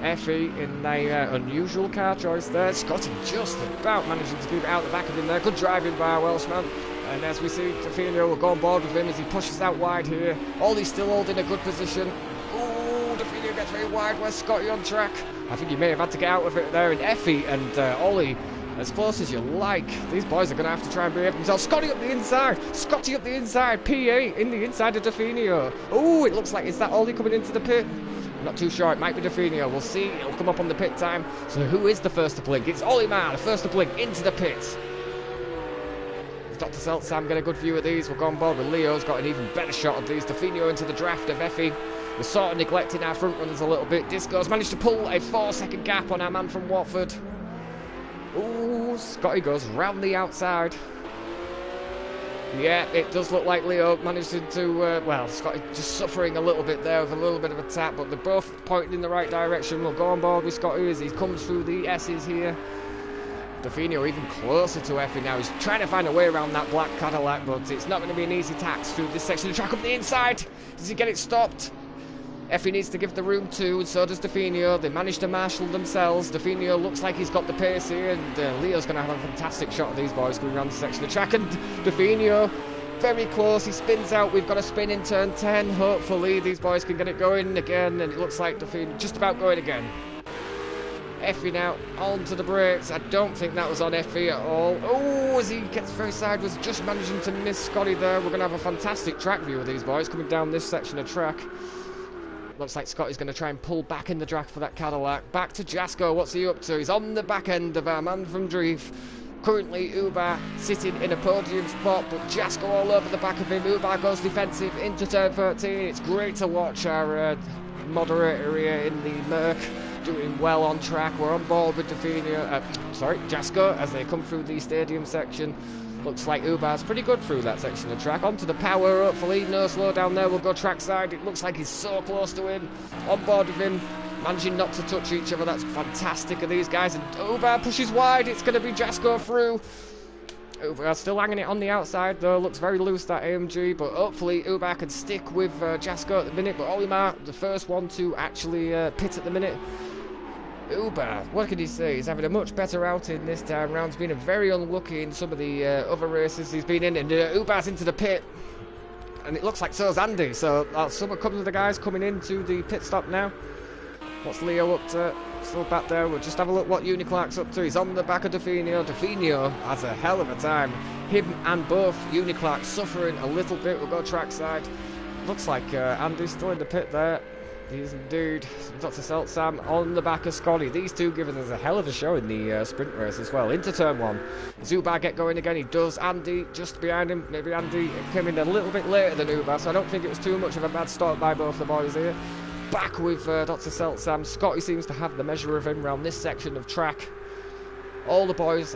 Effie in a unusual car choice there. Scotty just about managing to keep it out the back of him there. Good driving by Welshman. And as we see, Tofino will go on board with him as he pushes out wide here. Ollie's still holding a good position. Ooh, Tofino gets very wide. Where's Scotty on track? I think he may have had to get out of it there. And Effie and Ollie, as close as you like. These boys are going to have to try and behave themselves. Scotty up the inside. Scotty up the inside. PA in the inside of Tofino. Ooh, it looks like, is that Ollie coming into the pit? Not too sure, it might be Tofino. We'll see, it'll come up on the pit time. So who is the first to blink? It's Ollie Marr, the first to blink into the pit. Dr. Seltzam get a good view of these. We'll go on board with Leo's got an even better shot of these. Tofino into the draft of Effie. We're sort of neglecting our front runners a little bit. Disco's managed to pull a 4-second gap on our man from Watford. Ooh, Scotty goes round the outside. Yeah, it does look like Leo managed to, well, Scotty just suffering a little bit there with a little bit of a tap, but they're both pointing in the right direction. We'll go on board with Scotty as he comes through the S's here. Tofino even closer to Effie now. He's trying to find a way around that black Cadillac, but it's not going to be an easy task through this section of track up the inside. Does he get it stopped? Effie needs to give the room too, and so does Tofino. They managed to marshal themselves. Tofino looks like he's got the pace here, and Leo's going to have a fantastic shot of these boys going around the section of track. And Tofino, very close. He spins out. We've got a spin in turn 10. Hopefully these boys can get it going again, and it looks like Tofino just about going again. Effie now onto the brakes. I don't think that was on Effie at all. Oh, as he gets very sideways, just managing to miss Scotty there. We're going to have a fantastic track view of these boys coming down this section of track. Looks like Scotty's going to try and pull back in the draft for that Cadillac. Back to Jasko. What's he up to? He's on the back end of our man from Dreef. Currently, Uber sitting in a podium spot, but Jasko all over the back of him. Uber goes defensive into turn 13. It's great to watch our moderator here in the Merc doing well on track. We're on board with Jasko as they come through the stadium section. Looks like Ubar's pretty good through that section of track. Onto the power, hopefully. No slow down there. We'll go trackside. It looks like he's so close to him. On board with him. Managing not to touch each other. That's fantastic of these guys. And Ubar pushes wide. It's going to be Jasko through. Ubar still hanging it on the outside, though. Looks very loose, that AMG. But hopefully Ubar can stick with Jasko at the minute. But Olimar, the first one to actually pit at the minute. Uber, what can he say? He's having a much better outing this time round. He's been very unlucky in some of the other races he's been in. And Uber's into the pit. And it looks like so's Andy. So some of the guys coming into the pit stop now. What's Leo up to? Still back there. We'll just have a look what Uniclark's up to. He's on the back of Tofino. Tofino has a hell of a time. Him and both Uniclark suffering a little bit. We'll go trackside. Looks like Andy's still in the pit there. He's indeed. Dr. Seltzam on the back of Scotty. These two giving us a hell of a show in the sprint race as well. Into turn 1. Zubar get going again. He does. Andy just behind him. Maybe Andy came in a little bit later than Ubar, so I don't think it was too much of a bad start by both the boys here. Back with Dr. Seltzam. Scotty seems to have the measure of him around this section of track. All the boys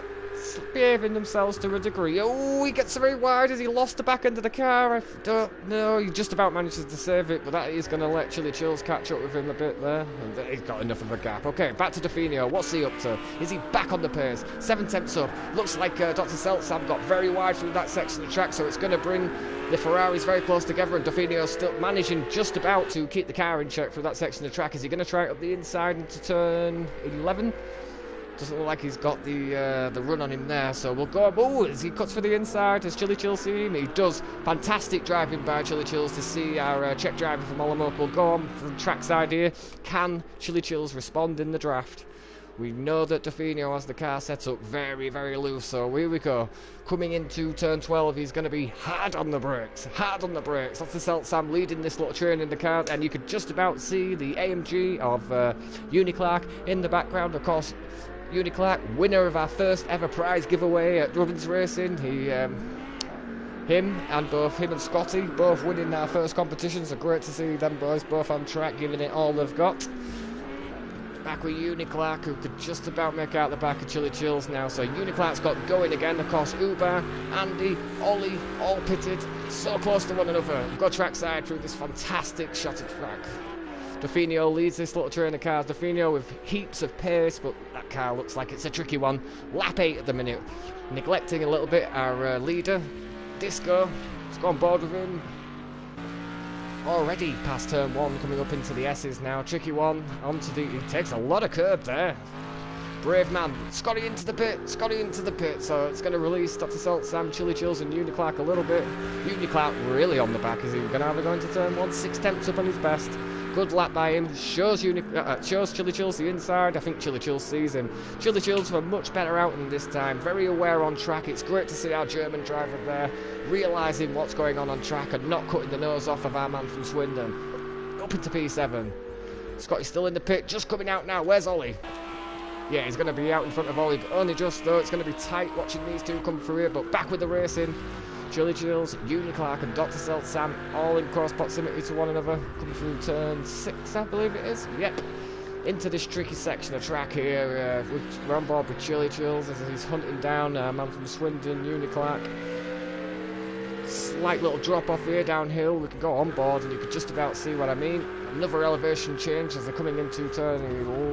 behaving themselves to a degree. Oh, he gets very wide as he lost the back end of the car. I don't know. He just about manages to save it, but that is going to let Chili Chills catch up with him a bit there. And he's got enough of a gap. Okay, back to Tofino. What's he up to? Is he back on the pace? 7/10 up. Looks like Dr. Seltzam got very wide through that section of track, so it's going to bring the Ferraris very close together, and Tofino still managing just about to keep the car in check through that section of track. Is he going to try it up the inside into turn 11? Doesn't look like he's got the run on him there, so we'll go. Oh, as he cuts for the inside, does Chili Chills see him? He does. Fantastic driving by Chili Chills to see our Czech driver from Olomouc. We'll go on from trackside here. Can Chili Chills respond in the draft? We know that Tofino has the car set up very, very loose, so here we go. Coming into turn 12, he's going to be hard on the brakes. Hard on the brakes. That's the Seltzam leading this little train in the car, and you could just about see the AMG of Uniclark in the background. Of course, Uniclark, winner of our first ever prize giveaway at Drubbins Racing. Him and Scotty both winning our first competition, so great to see them boys both on track, giving it all they've got. Back with Uniclark, who could just about make out the back of Chili Chills now. So Uniclark's got going again. Of course, Uber, Andy, Ollie, all pitted, so close to one another. We've got trackside through this fantastic shot of track. Tofino leads this little train of cars. Tofino with heaps of pace, but that car looks like it's a tricky one. Lap 8 at the minute. Neglecting a little bit our leader, Disco. Let's go on board with him. already past turn 1, coming up into the S's now. Tricky one, onto the... He takes a lot of curb there. Brave man. Scotty into the pit. Scotty into the pit. So it's going to release Dr. Salt, Sam, Chili Chills and Uniclark a little bit. Uniclark really on the back. Is he going to have a go into turn 1? 6 tenths up on his best. Good lap by him. Shows Chili Chills the inside. I think Chili Chills sees him. Chili Chills were much better outing this time. Very aware on track. It's great to see our German driver there realising what's going on track and not cutting the nose off of our man from Swindon. Up into P7. Scotty's still in the pit. Just coming out now. Where's Ollie? Yeah, he's going to be out in front of Ollie, but only just though. It's going to be tight watching these two come through here, but back with the racing. Chili Chills, Uniclark and Dr. Selt Sam all in close proximity to one another. Coming through turn 6, I believe it is. Yep. Into this tricky section of track here. We're on board with Chili Chills as he's hunting down a man from Swindon, Uniclark. Slight little drop off here downhill. We can go on board and you can just about see what I mean. Another elevation change as they're coming into turn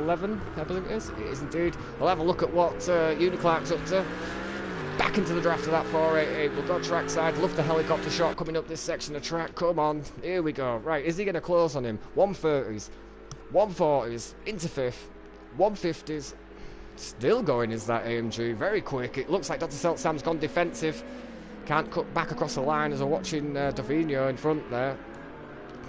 11, I believe it is. It is indeed. We'll have a look at what Uniclark's up to. Back into the draft of that 488. We'll go trackside. Love the helicopter shot coming up this section of track. Come on. Here we go. Right, is he going to close on him? 130s. 140s. Into 5th. 150s. Still going is that AMG. Very quick. It looks like Dr. Selt Sam's gone defensive. Can't cut back across the line as we're watching Davino in front there.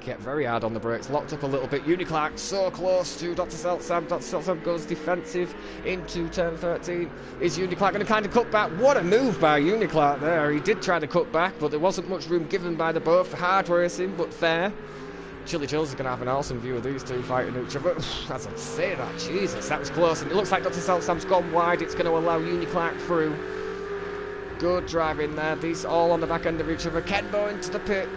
Get very hard on the brakes, locked up a little bit. Uniclark so close to Dr. Selt Sam. Dr. Selt Sam goes defensive into turn 13. Is Uniclark going to kind of cut back? What a move by Uniclark there. He did try to cut back, but there wasn't much room given by the both. Hard racing, but fair. Chili Chills is going to have an awesome view of these two fighting each other. As I say that, Jesus, that was close. And it looks like Dr. Selt Sam's gone wide. It's going to allow Uniclark through. Good driving there. These all on the back end of each other. Kenbo into the pit.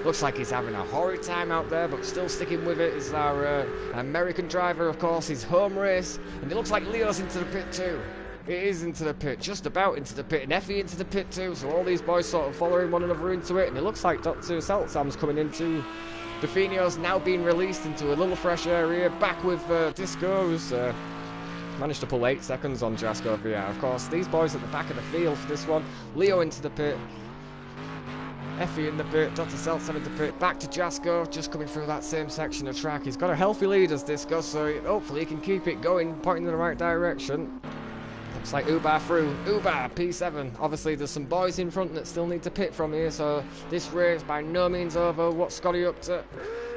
Looks like he's having a horrid time out there, but still sticking with it is our American driver, of course, his home race. And it looks like Leo's into the pit too. It is into the pit, just about into the pit, and Effie into the pit too. So all these boys sort of following one another into it. And it looks like Dr. Selt Sam's coming into. Definio's now being released into a little fresh area. Back with Disco, who's managed to pull 8 seconds on Jasco VR. Of course, these boys at the back of the field for this one. Leo into the pit. Effie in the pit, Dr. Selt Sam in the pit, back to Jasco, just coming through that same section of track. He's got a healthy lead as Disco, so hopefully he can keep it going, pointing in the right direction. Looks like Ubar through. Ubar, P7. Obviously there's some boys in front that still need to pit from here, so this race by no means over. What's Scotty up to?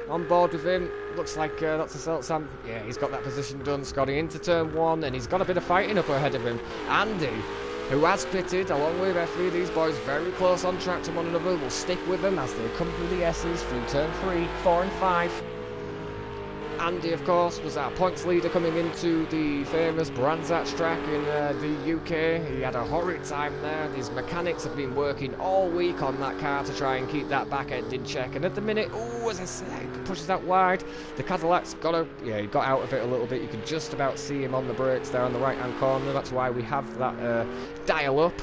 On board with him. Looks like Dr. Selt Sam, yeah, he's got that position done. Scotty into turn 1, and he's got a bit of fighting up ahead of him. Andy, who has pitted along with Effie. These boys very close on track to one another. Will stick with them as they come through the S's through turn 3, 4 and 5. Andy, of course, was our points leader coming into the famous Brandsatch track in the UK. He had a horrid time there. His mechanics have been working all week on that car to try and keep that back end in check. And at the minute, as I say, he pushes that wide. The Cadillac's he got out of it a little bit. You can just about see him on the brakes there on the right-hand corner. That's why we have that dial up.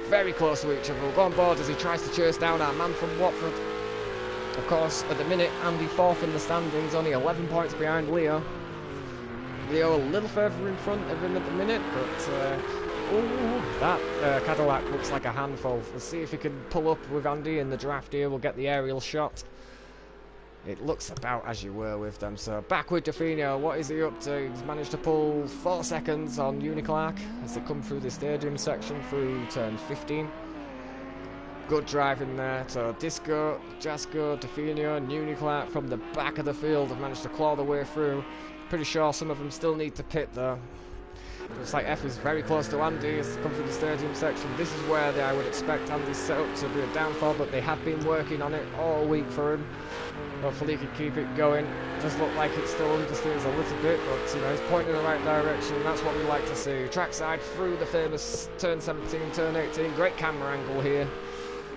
Very close to each other. We'll go on board as he tries to chase down our man from Watford. Of course, at the minute, Andy 4th in the standings, only 11 points behind Leo. Leo a little further in front of him at the minute, but that Cadillac looks like a handful. We'll see if he can pull up with Andy in the draft here. We'll get the aerial shot. It looks about as you were with them. So back with Definio. What is he up to? He's managed to pull 4 seconds on Uniclark as they come through the stadium section through turn 15. Good driving there. So Disco, Jasco, Definio and Uniclark from the back of the field have managed to claw their way through. Pretty sure some of them still need to pit though. Looks like F is very close to Andy as they come through the stadium section. This is where I would expect Andy's setup to be a downfall, but they have been working on it all week for him. Hopefully he can keep it going. It does look like it still understeers a little bit, but you know, he's pointing in the right direction. That's what we like to see. Trackside through the famous turn 17, turn 18. Great camera angle here.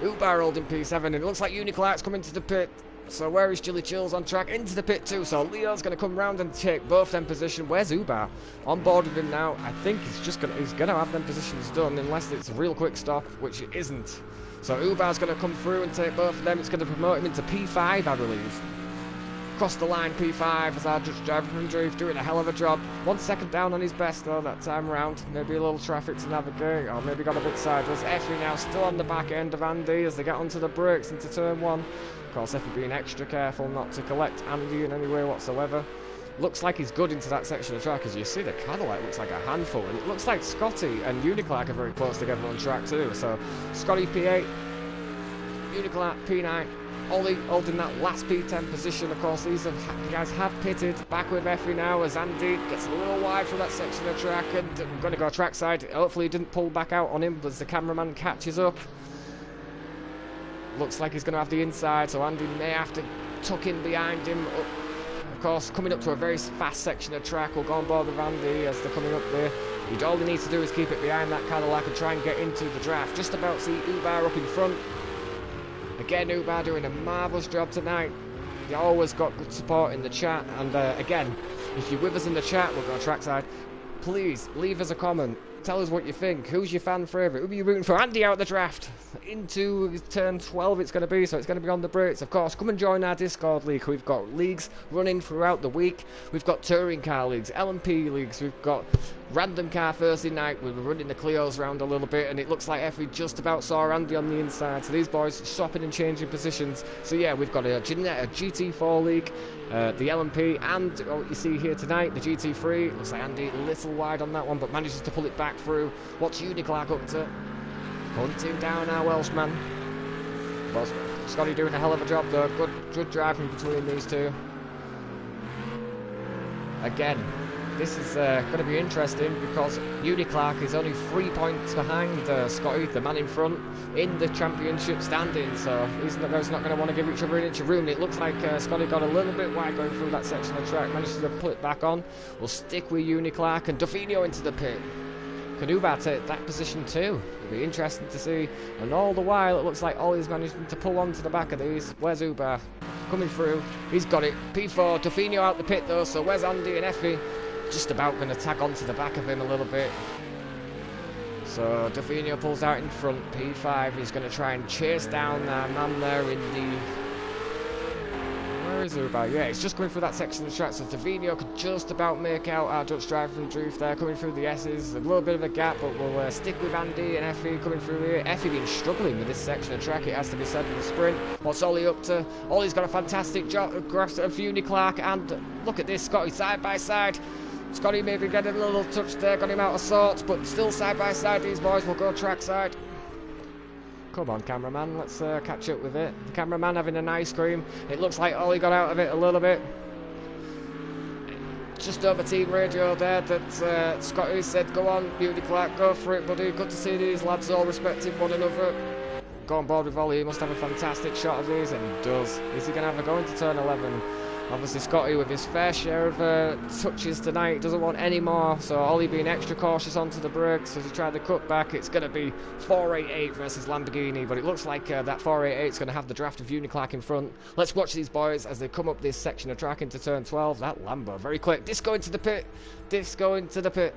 Ubar holding P7, and it looks like Uniclark's coming to the pit. So where is Chili Chills on track? Into the pit too. So Leo's going to come round and take both them position. Where's Ubar? On board with him now. I think he's going to have them positions done unless it's a real quick stop, which it isn't. So Ubar's going to come through and take both of them. It's going to promote him into P5, I believe. Across the line, P5 as our judge driver from Drift doing a hell of a job. 1 second down on his best though that time around. Maybe a little traffic to navigate, or maybe got a bit sideways. Effie now still on the back end of Andy as they get onto the brakes into turn 1. Of course, Effie being extra careful not to collect Andy in any way whatsoever. Looks like he's good into that section of track. As you see, the Cadillac looks like a handful, and it looks like Scotty and Uniclark are very close together on track too. So Scotty P8, Uniclark P9, Ollie holding that last P10 position. Of course, these guys have pitted. Back with Effie now as Andy gets a little wide from that section of track, and we're going to go trackside. Hopefully he didn't pull back out on him as the cameraman catches up. Looks like he's going to have the inside, so Andy may have to tuck in behind him. Of course, coming up to a very fast section of track, we'll go on board with Andy as they're coming up there. All he needs to do is keep it behind that Cadillac and try and get into the draft. Just about see Ubar up in front. Again, Ubar doing a marvellous job tonight. You always got good support in the chat, and again, if you're with us in the chat, we'll go trackside. Please leave us a comment. Tell us what you think. Who's your fan favourite? Who are you rooting for? Andy out the draft. Into turn 12 it's going to be, so it's going to be on the brakes. Of course, come and join our Discord league. We've got leagues running throughout the week. We've got touring car leagues, LMP leagues. We've got random car Thursday night. We're running the Clios around a little bit, and it looks like Effie just about saw Andy on the inside. So these boys swapping and changing positions. So yeah, we've got a GT4 league, the LMP, and what you see here tonight, the GT3. Looks like Andy a little wide on that one, but manages to pull it back through. What's Uniclark up to? Hunting down our Welshman. Well, Scotty doing a hell of a job though. Good driving between these two. Again, this is going to be interesting because Uniclark is only 3 points behind Scotty, the man in front, in the championship standings. So he's not going to want to give each other an inch of room. It looks like Scotty got a little bit wide going through that section of track. Manages to pull it back on. We'll stick with Uniclark and Dufinio into the pit. Can Ubar take that position too? It'll be interesting to see. And all the while, it looks like Ollie's managing to pull onto the back of these. Where's Ubar? Coming through. He's got it. P4. Dufinio out the pit though. So where's Andy and Effie? Just about going to tag onto the back of him a little bit. So Dufinio pulls out in front. P5. He's going to try and chase down that man there in the... Where is Ubar? Yeah, it's just going through that section of the track, so Dufinio could just about make out our Dutch driver from Drift there, coming through the S's. A little bit of a gap, but we'll stick with Andy and Effie coming through here. Effie been struggling with this section of track, it has to be said, in the sprint. What's Ollie up to? Ollie's got a fantastic grasp of Uniclark, and look at this, Scotty side by side. Scotty maybe getting a little touch there, got him out of sorts, but still side by side, these boys will go trackside. Come on, cameraman, let's catch up with it. The cameraman having an ice cream. It looks like Ollie got out of it a little bit. Just over team radio there that Scotty said, go on, Uniclark, go for it, buddy. Good to see these lads all respecting one another. Go on board with Ollie, he must have a fantastic shot of these, and he does. Is he going to have a go into turn 11? Obviously Scotty with his fair share of touches tonight doesn't want any more, so Ollie being extra cautious onto the brakes as he tried to cut back. It's going to be 488 versus Lamborghini, but it looks like that 488 is going to have the draft of Uniclark in front. Let's watch these boys as they come up this section of track into turn 12. That Lambo, very quick. Disco into the pit. Disco into the pit.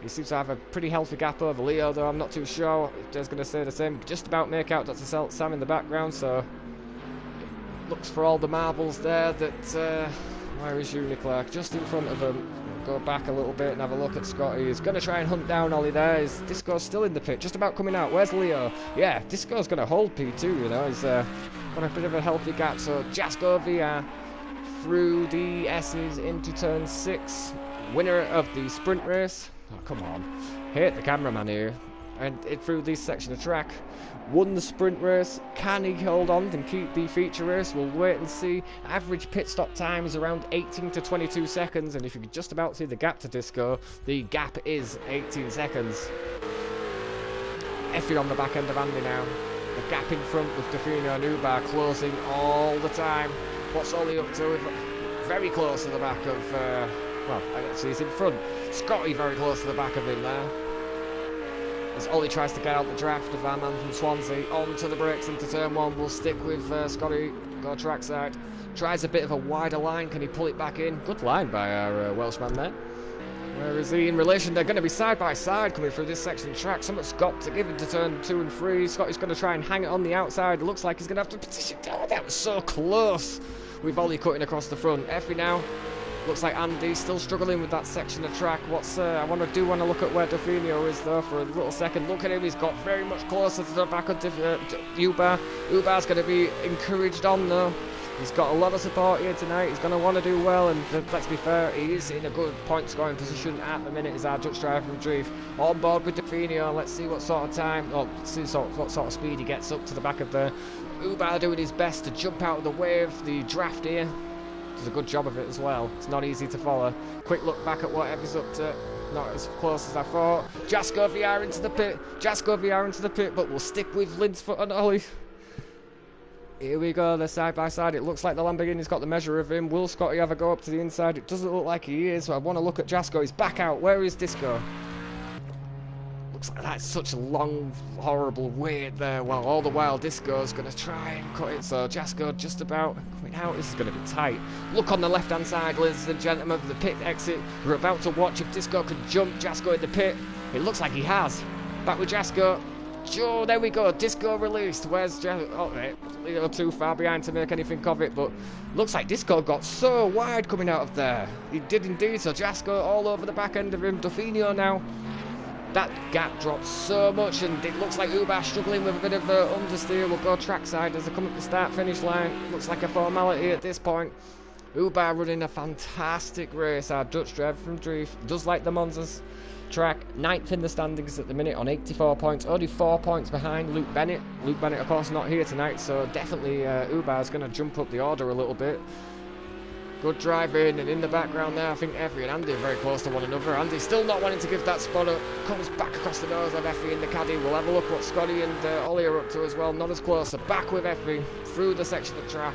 He seems to have a pretty healthy gap over Leo, though I'm not too sure if Des going to say the same. Just about make out Dr. Sam in the background, so... Looks for all the marbles there that, where is Uniclark? Just in front of him. Go back a little bit and have a look at Scotty. He's going to try and hunt down Ollie there. Disco's still in the pit, just about coming out. Where's Leo? Yeah, Disco's going to hold P2, you know. He's got a bit of a healthy gap. So Jasko VR through the S's into turn 6. Winner of the sprint race. Oh, come on. Hate the cameraman here. And through this section of track. Won the sprint race. Can he hold on and keep the feature race? We'll wait and see. Average pit stop time is around 18 to 22 seconds, and if you could just about see the gap to Disco, the gap is 18 seconds. Effie on the back end of Andy now. The gap in front with Dufinio and Ubar closing all the time. What's Ollie up to? Very close to the back of, well, actually he's in front. Scotty very close to the back of him there. As Ollie tries to get out the draft of our man from Swansea, onto the brakes into turn 1. We'll stick with Scotty, go trackside. Tries a bit of a wider line, can he pull it back in? Good line by our Welshman there. Where is he in relation? They're going to be side by side coming through this section of track. Something's got to give into turn 2 and 3. Scotty's going to try and hang it on the outside. Looks like he's going to have to position down. That was so close. with Ollie cutting across the front. Effie now. Looks like Andy's still struggling with that section of track. I want to look at where Dafinio is though for a little second. Look at him, he's got very much closer to the back of Ubar. Ubar's going to be encouraged on though. He's got a lot of support here tonight. He's going to want to do well, and let's be fair, he is in a good point scoring position at the minute. Is our Dutch driver from Dreef on board with Dafinio. Let's see what sort of time, what sort of speed he gets up to the back of the Ubar, doing his best to jump out of the way of the draft here. Does a good job of it as well. It's not easy to follow. Quick look back at what Effie's up to. Not as close as I thought. Jasko VR into the pit. Jasko VR into the pit, but we'll stick with Linsfoot and Ollie. Here we go, they're side by side. It looks like the Lamborghini's got the measure of him. Will Scotty ever go up to the inside? It doesn't look like he is, so I want to look at Jasko. He's back out. Where is Disco? Looks like that's such a long, horrible wait there. Well, all the while, Disco's going to try and cut it. So Jasko just about coming out. This is going to be tight. Look on the left-hand side, ladies and gentlemen, of the pit exit. We're about to watch if Disco can jump Jasko in the pit. It looks like he has. Back with Jasko. Oh, there we go. Disco released. Where's Jasko? Oh, a little too far behind to make anything of it, but looks like Disco got so wide coming out of there. He did indeed. So Jasko all over the back end of him. Dafinio now. That gap dropped so much, and it looks like Ubar struggling with a bit of understeer. We'll go trackside as they come up the start-finish line. Looks like a formality at this point. Ubar running a fantastic race. Our Dutch driver from Dreef does like the Monza's track. 9th in the standings at the minute on 84 points. Only 4 points behind Luke Bennett. Luke Bennett, of course, not here tonight, so definitely Ubar's going to jump up the order a little bit. Good driving, and in the background there, I think Effie and Andy are very close to one another. Andy still not wanting to give that spot up. Comes back across the nose of Effie in the caddy. We'll have a look what Scotty and Ollie are up to as well. Not as close. So back with Effie through the section of track.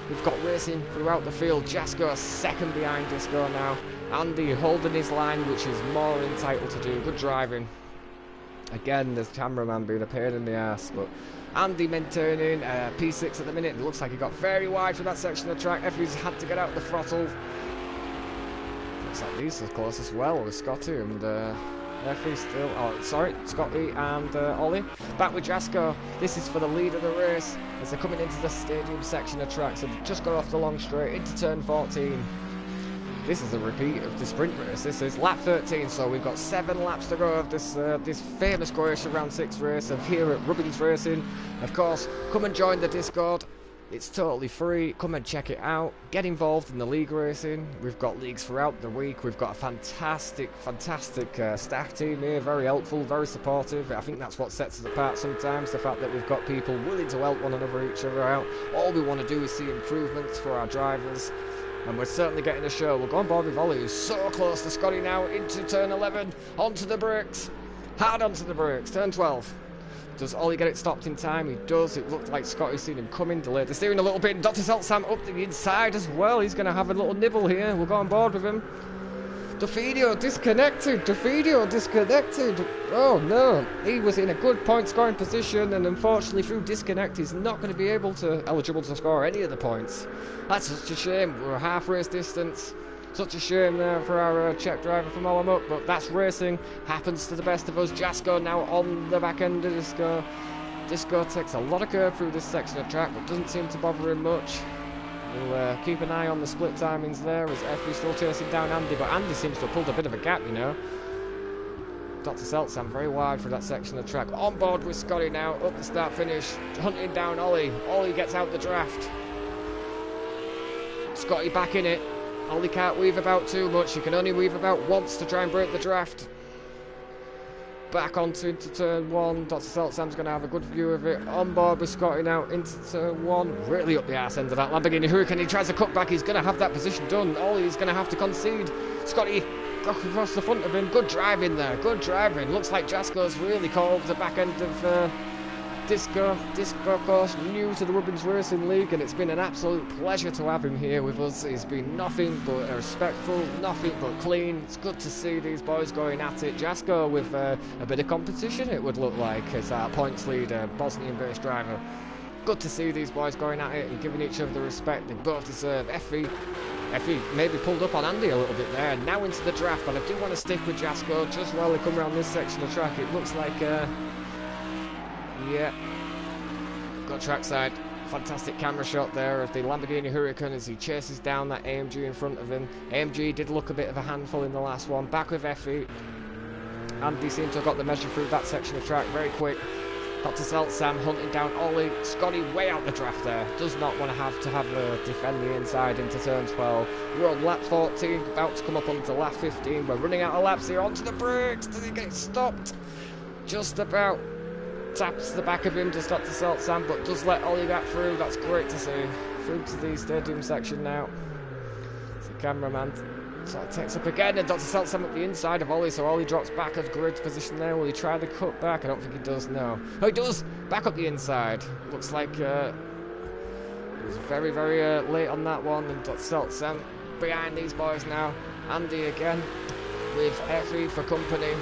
We've got racing throughout the field. Jasko second behind Disco now. Andy holding his line, which is more entitled to do. Good driving. Again, there's cameraman being a pain in the ass, but Andy maintaining P6 at the minute. It looks like he got very wide from that section of track. Effie's had to get out the throttle. Looks like these are close as well with Scotty and Effie still. Oh, sorry, Scotty and Ollie. Back with Jasko. This is for the lead of the race as they're coming into the stadium section of track. So they've just got off the long straight into turn 14. This is a repeat of the sprint race. This is lap 13, so we've got 7 laps to go of this this famous Croatia Round 6 race of here at Rubbins Racing. Of course, come and join the Discord. It's totally free. Come and check it out. Get involved in the league racing. We've got leagues throughout the week. We've got a fantastic staff team here. Very helpful, very supportive. I think that's what sets us apart sometimes, the fact that we've got people willing to help one another, each other out. All we want to do is see improvements for our drivers. And we're certainly getting a show. We'll go on board with Ollie, who's so close to Scotty now, into turn 11, onto the brakes, hard onto the brakes, turn 12. Does Ollie get it stopped in time? He does. It looked like Scotty's seen him coming, delayed the steering a little bit, and Dr. Saltsam up the inside as well. He's going to have a little nibble here. We'll go on board with him. Dafinio disconnected. Dafinio disconnected. Oh no, he was in a good point scoring position, and unfortunately through disconnect he's not going to be eligible to score any of the points. That's such a shame. We're a half race distance. Such a shame there for our Czech driver from Olomouc, but that's racing. Happens to the best of us. Jasko now on the back end of Disco. Disco takes a lot of curve through this section of track, but doesn't seem to bother him much. We'll keep an eye on the split timings there as Effie's still chasing down Andy, but Andy seems to have pulled a bit of a gap, you know. Dr. Seltsam very wide for that section of track. On board with Scotty now, up the start finish, hunting down Ollie. Ollie gets out the draft. Scotty back in it. Ollie can't weave about too much, he can only weave about once to try and break the draft. Back onto into turn 1, Dr. Seltsam's going to have a good view of it. On board with Scotty now into turn 1, really up the arse end of that Lamborghini Huracan. He tries to cut back, he's going to have that position done. Ollie's going to have to concede. Scotty got across the front of him, good driving there, good driving. Looks like Jasko's really called the back end of Disco, of course, new to the Rubbins Racing League, and it's been an absolute pleasure to have him here with us. He's been nothing but respectful, nothing but clean. It's good to see these boys going at it. Jasko with a bit of competition, it would look like, as our points leader, Bosnian-based driver. Good to see these boys going at it and giving each other the respect they both deserve. Effie maybe pulled up on Andy a little bit there, and now into the draft, but I do want to stick with Jasko just while they come around this section of track. It looks like... yeah, got trackside Fantastic camera shot there of the Lamborghini Huracan as he chases down that AMG in front of him. AMG did look a bit of a handful in the last one. Back with Effie. Andy seemed to have got the measure through that section of track very quick. Dr. Sam hunting down Ollie. Scotty way out the draft there. Does not want to have defend the inside into turn 12. We're on lap 14, about to come up onto lap 15. We're running out of laps here. Onto the brakes. Does he get stopped? Just about. Taps the back of him to stop the Sam, but does let Ollie back through. That's great to see. Through to the stadium section now. The cameraman so it takes up again, and Dr. Sam up the inside of Ollie, so Ollie drops back at grid position there. Will he try the cut back? I don't think he does, no. Oh, he does! Back up the inside. Looks like he was very, very late on that one, and Dr. Sam behind these boys now. Andy again with Effie for company.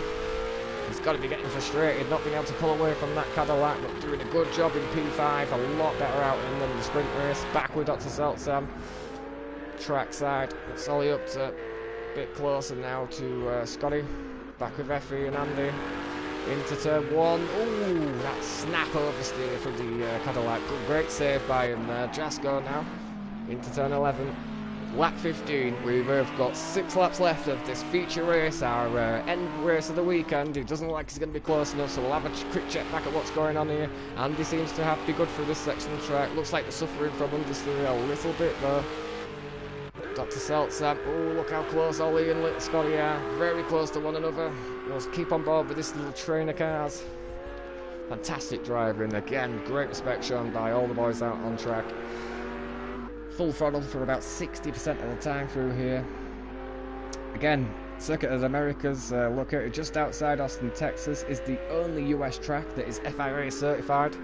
He's got to be getting frustrated, not being able to pull away from that Cadillac, but doing a good job in P5, a lot better out than the sprint race. Back with Dr. Sam. Track side, it's Ollie up to a bit closer now to Scotty. Back with Effie and Andy. Into turn 1. Ooh, that snap oversteer from the Cadillac. Great save by him there. Jasko now into turn 11. Lap 15, we've got 6 laps left of this feature race, our end race of the weekend. It doesn't look like it's going to be close enough, so we'll have a quick check back at what's going on here. Andy seems to be good for this section of track. Looks like they're suffering from understeer a little bit though. Dr. Sam, oh look how close Ollie and little Scotty are. Very close to one another. We'll keep on board with this little train of cars. Fantastic driving, again, great respect shown by all the boys out on track. Full throttle for about 60% of the time through here. Again, Circuit of the Americas, located just outside Austin, Texas, is the only US track that is FIA certified.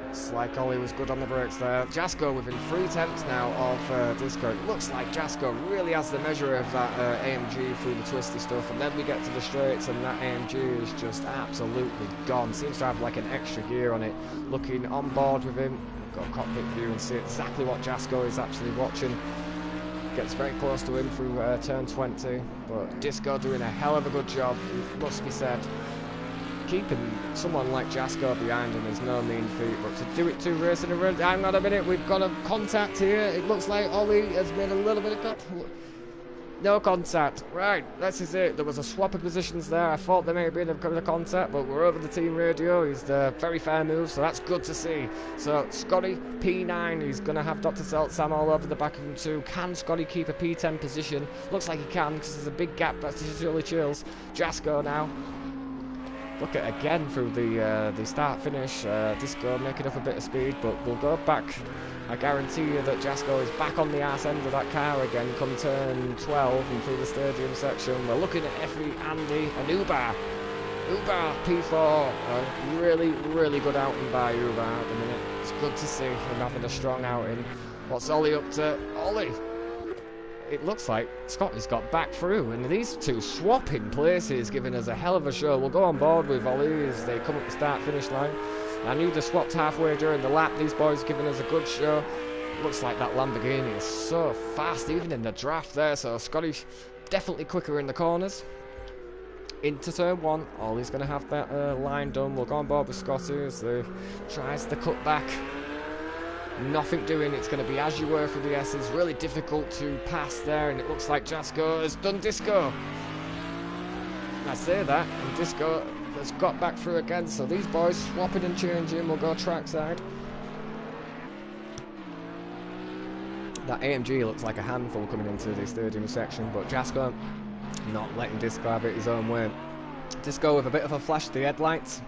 Looks like Ollie was good on the brakes there. Jasko within 3 tenths now of Disco. It looks like Jasko really has the measure of that AMG through the twisty stuff, and then we get to the straights and that AMG is just absolutely gone. Seems to have like an extra gear on it. Looking on board with him. Got a cockpit view and see exactly what Jasko is actually watching. Gets very close to him through turn 20, but Disco doing a hell of a good job, it must be said. Keeping someone like Jasko behind him is no mean feat, but to do it 2 races in a row, hang on a minute, we've got a contact here. It looks like Ollie has made a little bit of contact. No contact. Right, this is it. There was a swap of positions there. I thought there may have been a bit of contact, but we're over the team radio. He's the very fair move, so that's good to see. So Scotty, P9, he's going to have Dr. Sam all over the back of him too. Can Scotty keep a P10 position? Looks like he can, because there's a big gap, but it's really chills. Jasko now. Look at again through the start-finish. Disco making up a bit of speed, but we'll go back. I guarantee you that Jasko is back on the arse end of that car again come turn 12 and through the stadium section. We're looking at Effie, Andy and Uber. Uber P4. Really, really good outing by Uber at the minute. It's good to see him having a strong outing. What's Ollie up to? Ollie! It looks like Scotty's got back through, and these two swapping places, giving us a hell of a show. We'll go on board with Ollie as they come up the start-finish line. I knew they swapped halfway during the lap. These boys giving us a good show. Looks like that Lamborghini is so fast, even in the draft there, so Scotty's definitely quicker in the corners. Into turn 1, Ollie's going to have that line done. We'll go on board with Scotty as they tries the cut back. Nothing doing, it's going to be as you were for the S's. Really difficult to pass there, and it looks like Jasko has done Disco. I say that, and Disco has got back through again, so these boys swapping and changing. We'll go trackside. That AMG looks like a handful coming into the stadium section, but Jasko not letting Disco have it his own way. Disco with a bit of a flash of the headlights.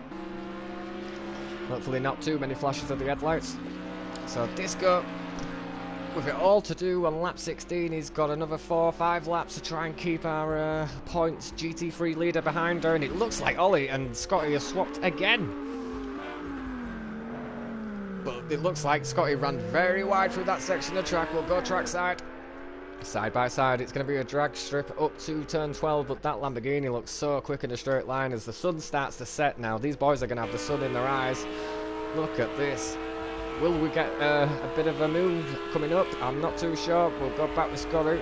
Hopefully not too many flashes of the headlights. So Disco, with it all to do on lap 16, he's got another 4 or 5 laps to try and keep our points GT3 leader behind her, and it looks like Ollie and Scotty have swapped again. But it looks like Scotty ran very wide through that section of track. We'll go trackside. Side by side, it's going to be a drag strip up to turn 12, but that Lamborghini looks so quick in a straight line as the sun starts to set now. These boys are going to have the sun in their eyes. Look at this. Will we get a bit of a move coming up? I'm not too sure. We'll go back with Scotty.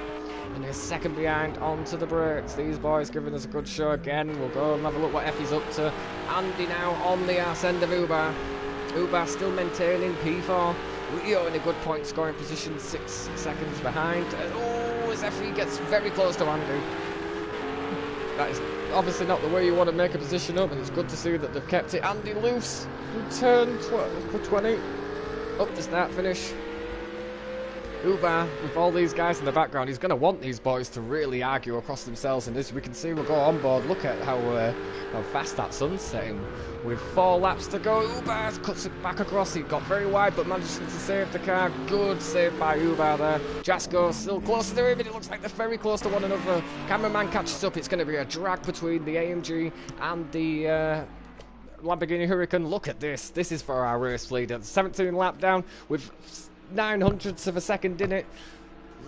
And he's second behind onto the brakes. These boys giving us a good show again. We'll go and have a look what Effie's up to. Andy now on the arse end of Uber. Uber still maintaining P4. Leo in a good point scoring position, 6 seconds behind. Oh, as Effie gets very close to Andy. That is obviously not the way you want to make a position up, and it's good to see that they've kept it. Andy loose, turn 20, up the start finish. Uber, with all these guys in the background, he's going to want these boys to really argue across themselves, and as we can see, we'll go on board. Look at how fast that sun's setting. With 4 laps to go, Uber cuts it back across. He got very wide, but managed to save the car. Good save by Uber there. Jasko still closer to him, and it looks like they're very close to one another. Cameraman catches up. It's going to be a drag between the AMG and the Lamborghini Huracan. Look at this. This is for our race leader. 17 lap down with 900ths of a second in it.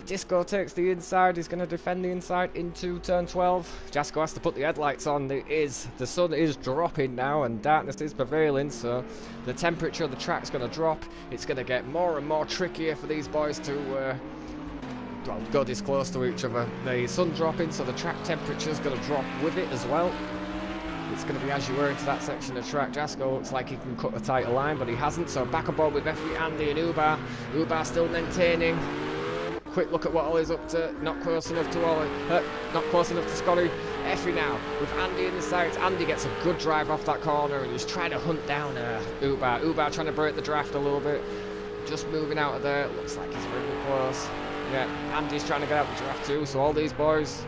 Disco takes the inside. He's going to defend the inside into turn 12. Jasko has to put the headlights on. The sun is dropping now and darkness is prevailing, so the temperature of the track's going to drop. It's going to get more and more trickier for these boys to well, go this close to each other. The sun dropping, so the track temperature's going to drop with it as well. It's going to be as you were into that section of track. Jasko looks like he can cut a tighter line, but he hasn't. So back on board with Effie, Andy and Uber. Uber still maintaining. Quick look at what Ollie's up to. Not close enough to Ollie. Not close enough to Scotty. Effie now with Andy in the sights. Andy gets a good drive off that corner, and he's trying to hunt down Uber. Uber trying to break the draft a little bit. Just moving out of there. Looks like he's really close. Yeah, Andy's trying to get out the draft too. So all these boys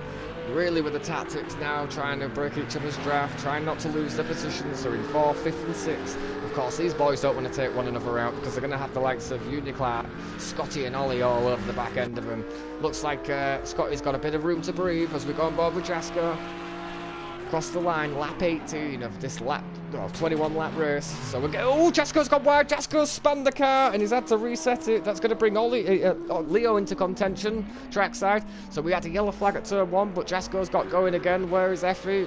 really with the tactics now, trying to break each other's draft, trying not to lose their positions. They're in 4th, 5th and 6th. Of course, these boys don't want to take one another out because they're going to have the likes of Uniclar, Scotty and Ollie all over the back end of them. Looks like Scotty's got a bit of room to breathe as we go on board with Jasko. Across the line, lap 18 of this 21 lap race. So we're getting, oh, Jasko's gone wide. Jasko's spun the car and he's had to reset it. That's going to bring Leo into contention, trackside. So we had a yellow flag at turn 1, but Jasko's got going again. Where is Effie?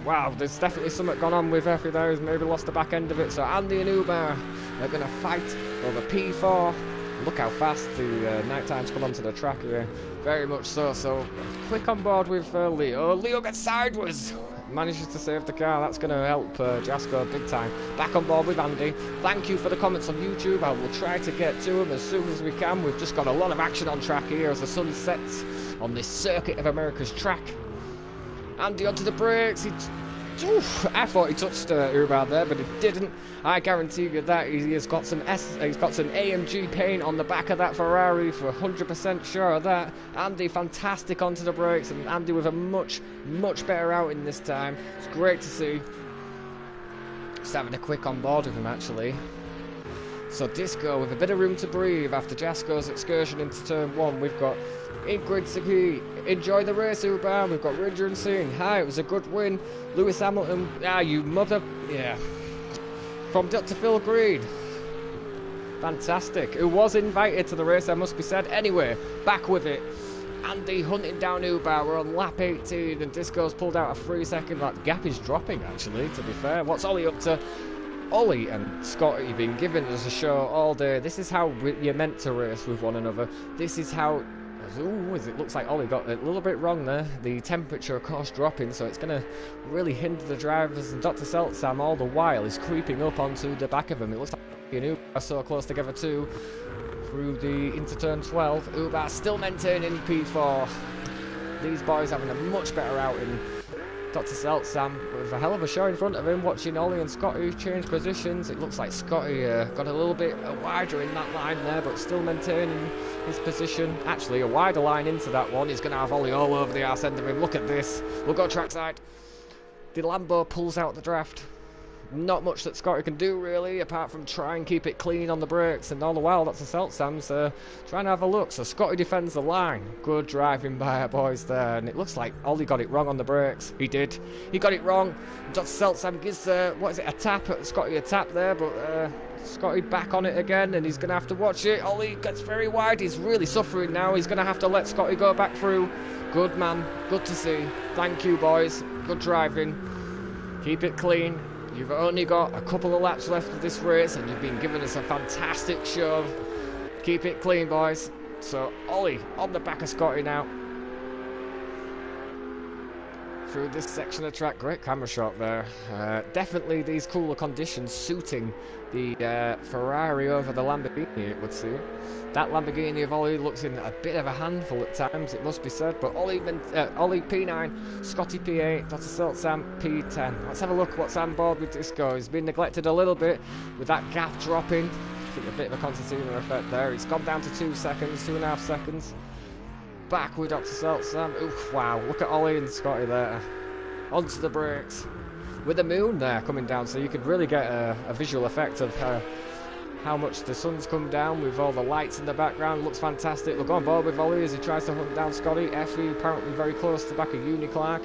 Wow, there's definitely something gone on with Effie there. He's maybe lost the back end of it. So Andy and Uber are going to fight over P4. Look how fast the night times come onto the track here. Very much so. So quick on board with Leo. Leo gets sideways. Manages to save the car. That's going to help Jasko big time. Back on board with Andy. Thank you for the comments on YouTube. I will try to get to them as soon as we can. We've just got a lot of action on track here as the sun sets on this circuit of America's track. Andy onto the brakes. I thought he touched Uber there, but he didn't. I guarantee you that he's got some AMG paint on the back of that Ferrari, for 100% sure of that. Andy fantastic onto the brakes, and Andy with a much better outing this time. It's great to see. Just having a quick on board with him actually. So Disco with a bit of room to breathe after Jasko's excursion into turn 1. We've got Ingrid Saki, enjoy the race Uber. We've got Ranger and Singh. Hi, it was a good win. Lewis Hamilton, you mother, yeah. From Dr. Phil Green. Fantastic. Who was invited to the race, that must be said. Anyway, back with it. Andy hunting down Uber. We're on lap 18 and Disco's pulled out a 3-second. That gap is dropping actually, to be fair. What's Ollie up to? Ollie and Scotty have been giving us a show all day. This is how you're meant to race with one another. This is how... Ooh, it looks like Ollie got a little bit wrong there. The temperature, of course, dropping, so it's going to really hinder the drivers. And Dr. Seltsam, all the while, is creeping up onto the back of him. It looks like Uber are so close together too. Through the into turn 12, Uber still maintaining P4. These boys having a much better outing. Dr. Seltsam with a hell of a show in front of him, watching Ollie and Scotty change positions. It looks like Scotty got a little bit wider in that line there, but still maintaining his position. Actually, a wider line into that one. He's going to have Ollie all over the arse end of him. Look at this. We'll go trackside. The Lambo pulls out the draft. Not much that Scotty can do really, apart from try and keep it clean on the brakes, and all the while Dr. Seltsam's trying to have a look. So Scotty defends the line. Good driving by our boys there, and it looks like Ollie got it wrong on the brakes. He did. He got it wrong. Dr. Seltsam gives a tap at Scotty, a tap there, but Scotty back on it again, and he's going to have to watch it. Ollie gets very wide. He's really suffering now. He's going to have to let Scotty go back through. Good man. Good to see. Thank you, boys. Good driving. Keep it clean. You've only got a couple of laps left of this race and you've been giving us a fantastic show. Keep it clean, boys. So Ollie on the back of Scotty now. through this section of track. Great camera shot there. Definitely these cooler conditions suiting the Ferrari over the Lamborghini, it would seem. That Lamborghini of Ollie looks in a bit of a handful at times, it must be said. But Ollie P9, Scotty P8, Dr. Salt Sam P10. Let's have a look what's on board with Disco. He's been neglected a little bit with that gap dropping. I think a bit of a concertina effect there. He's gone down to 2 seconds, 2.5 seconds. Back with Dr. Salt Sam. Oof, wow, look at Ollie and Scotty there. Onto the brakes. With the moon there coming down, so you could really get a visual effect of how much the sun's come down with all the lights in the background. Looks fantastic. Look on board with Ollie as he tries to hunt down Scotty. Effie apparently very close to the back of Uni Clark.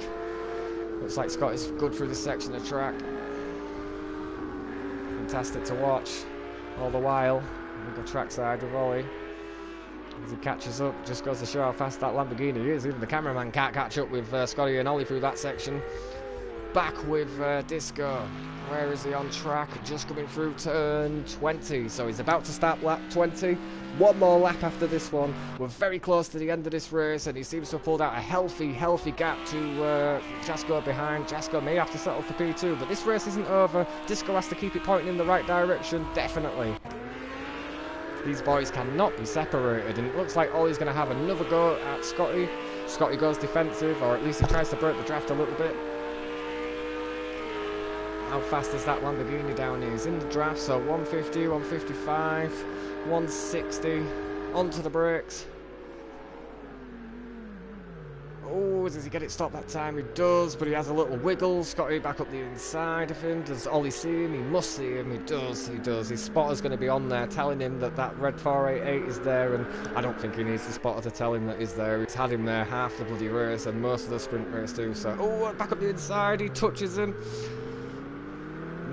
Looks like Scotty's good through this section of track. Fantastic to watch. All the while, we've got trackside with Ollie. As he catches up, just goes to show how fast that Lamborghini is. Even the cameraman can't catch up with Scotty and Ollie through that section. Back with Disco. Where is he on track? Just coming through turn 20. So he's about to start lap 20. One more lap after this one. We're very close to the end of this race, and he seems to have pulled out a healthy gap to Jasko behind. Jasko may have to settle for P2, but this race isn't over. Disco has to keep it pointing in the right direction, definitely. These boys cannot be separated, and it looks like Ollie's going to have another go at Scotty. Scotty goes defensive, or at least he tries to break the draft a little bit. How fast is that Lamborghini down here? He's in the draft, so 150, 155, 160. Onto the brakes. Oh, does he get it stopped that time? He does, but he has a little wiggle. Scotty back up the inside of him. Does Ollie see him? He must see him. He does, he does. His spotter's going to be on there telling him that that red 488 is there, and I don't think he needs the spotter to tell him that he's there. He's had him there half the bloody race and most of the sprint race too, so... Oh, back up the inside. He touches him.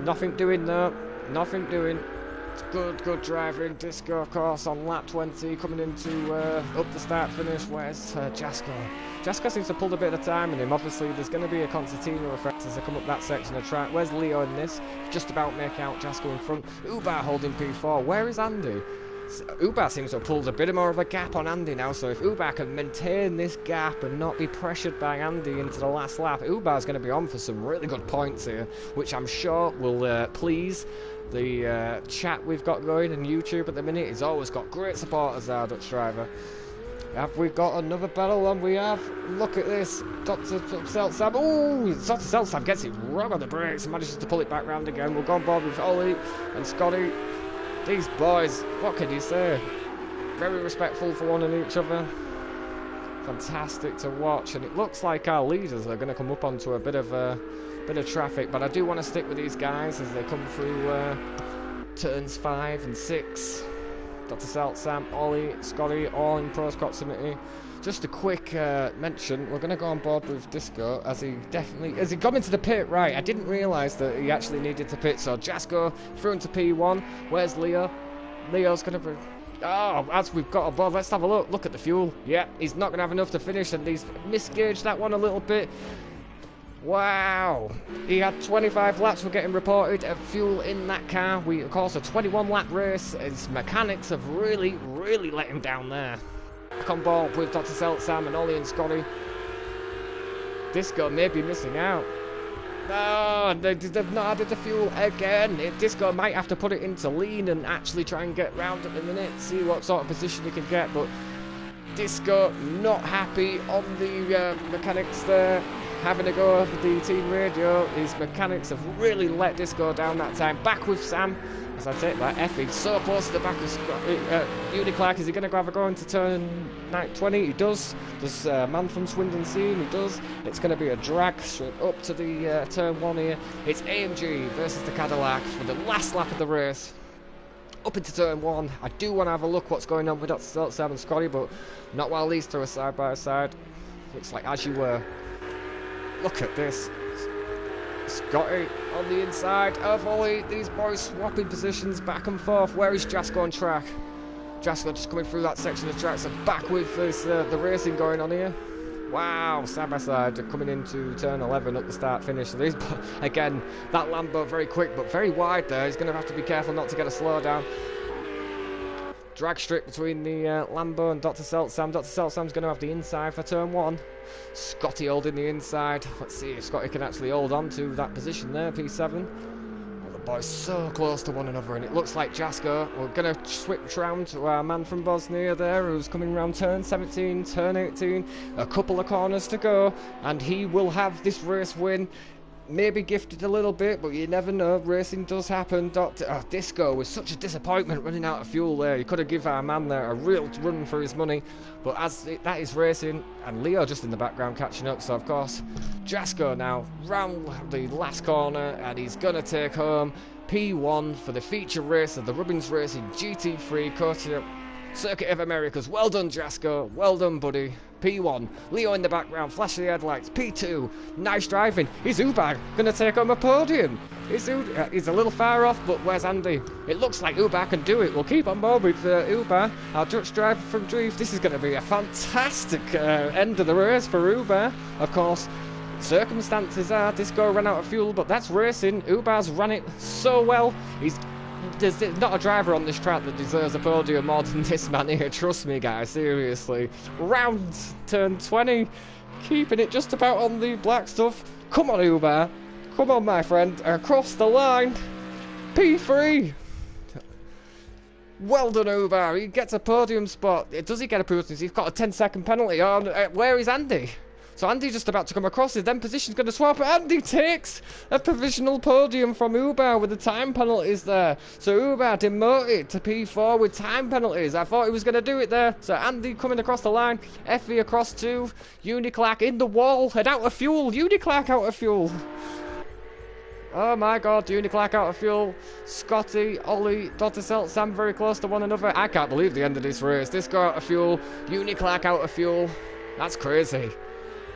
Nothing doing though. Nothing doing. It's good driving. Disco, of course, on lap 20, coming into up the start finish. Where's Jasko? Jasko seems to have pulled a bit of time in him. Obviously, there's going to be a concertina effect as they come up that section of track. Where's Leo in this? Just about make out Jasko in front. Ubar holding P4. Where is Andy? Ubar seems to have pulled a bit more of a gap on Andy now, so if Ubar can maintain this gap and not be pressured by Andy into the last lap, Ubar's going to be on for some really good points here, which I'm sure will please the chat we've got going on YouTube at the minute. He's always got great supporters, our Dutch driver. Have we got another battle on? We have. Look at this. Dr. Seltsam. Oh, Dr. Seltsam gets it wrong on the brakes and manages to pull it back round again. We'll go on board with Ollie and Scotty. These boys, what can you say? Very respectful for one and each other. Fantastic to watch, and it looks like our leaders are going to come up onto a bit of traffic, but I do want to stick with these guys as they come through turns 5 and 6. Dr. Seltsam, Ollie, Scotty, all in close proximity. Just a quick mention, we're going to go on board with Disco as he got into the pit. Right, I didn't realise that he actually needed to pit, so Jasko through into P1. Where's Leo? Leo's going to be... Oh, as we've got aboard, let's have a look. Look at the fuel. Yeah, he's not going to have enough to finish, and he's misgauged that one a little bit. Wow. He had 25 laps, we're getting reported, of fuel in that car. Of course, a 21 lap race. His mechanics have really let him down there. Back on board with Dr. Seltsam and Ollie and Scotty. Disco may be missing out. No, they've not added the fuel again. Disco might have to put it into lean and actually try and get round at the minute, see what sort of position he can get, but Disco not happy on the mechanics there, having a go over the team radio. His mechanics have really let Disco down that time. Back with Sam, as I take that, Effie so close to the back of Uni Clark. Is he going to have a go into turn 20? He does. Does man from Swindon see him? He does. It's going to be a drag straight up to the turn 1 here. It's AMG versus the Cadillac for the last lap of the race. Up into turn 1. I do want to have a look what's going on with Dr. Seltsam and Scotty, but not while these two are side by side. Looks like as you were. Look at this. Scotty on the inside of Ollie. These boys swapping positions back and forth. Where is Jasko on track? Jasko just coming through that section of track. So back with this, the racing going on here. Wow, side by side coming into turn 11 at the start finish. So these, again, that Lambo very quick but very wide there. He's going to have to be careful not to get a slowdown. Drag strip between the Lambo and Dr. Seltsam. Dr. Seltsam's going to have the inside for turn 1. Scotty holding the inside. Let's see if Scotty can actually hold on to that position there, P7. The boys so close to one another, and it looks like Jasko. We're going to switch round to our man from Bosnia there, who's coming round turn 17, turn 18. A couple of corners to go, and he will have this race win. Maybe gifted a little bit, but you never know. Racing does happen. Disco was such a disappointment running out of fuel there. He could have given our man there a real run for his money. But that is racing, and Leo just in the background catching up. So, of course, Jasko now round the last corner, and he's going to take home P1 for the feature race of the Rubbins Racing GT3 courtesy of Circuit of Americas. Well done, Jasko. Well done, buddy. P1. Leo in the background, flash the headlights. P2. Nice driving. Is Ubag going to take home a podium? He's a little far off, but where's Andy? It looks like Ubag can do it. We'll keep on board with Ubag, our Dutch driver from Dreef. This is going to be a fantastic end of the race for Ubag. Of course, circumstances are Disco ran out of fuel, but that's racing. Ubag's ran it so well. There's not a driver on this track that deserves a podium more than this man here. Trust me, guys, seriously. Round turn 20, keeping it just about on the black stuff. Come on, Ubag. Come on, my friend. Across the line. P3. Well done, Ubag. He gets a podium spot. Does he get a podium? He's got a 10-second penalty. Where is Andy? So Andy's just about to come across. His then position's going to swap. Andy takes a provisional podium from Ubag with the time penalties there. So Ubag demoted to P4 with time penalties. I thought he was going to do it there. So Andy coming across the line. Effie across 2. Uniclack in the wall. Head out of fuel. Uniclack out of fuel. Oh my god, Uniclack out of fuel. Scotty, Ollie, Dr. Seltsam very close to one another. I can't believe the end of this race. This guy out of fuel. Uniclack out of fuel. That's crazy.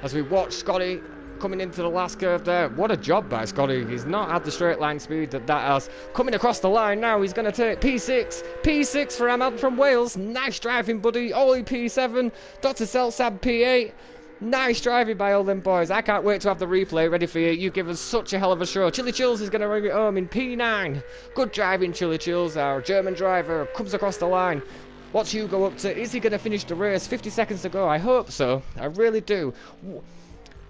As we watch Scotty coming into the last curve there. What a job by Scotty. He's not had the straight line speed that has. Coming across the line now, he's going to take P6. P6 for Ahmad from Wales. Nice driving, buddy. Ollie P7. Dr. Seltsam P8. Nice driving by all them boys. I can't wait to have the replay ready for you. You give us such a hell of a show. Chili Chills is going to bring it home in P9. Good driving, Chili Chills. Our German driver comes across the line. What's Hugo up to? Is he going to finish the race? 50 seconds to go. I hope so. I really do.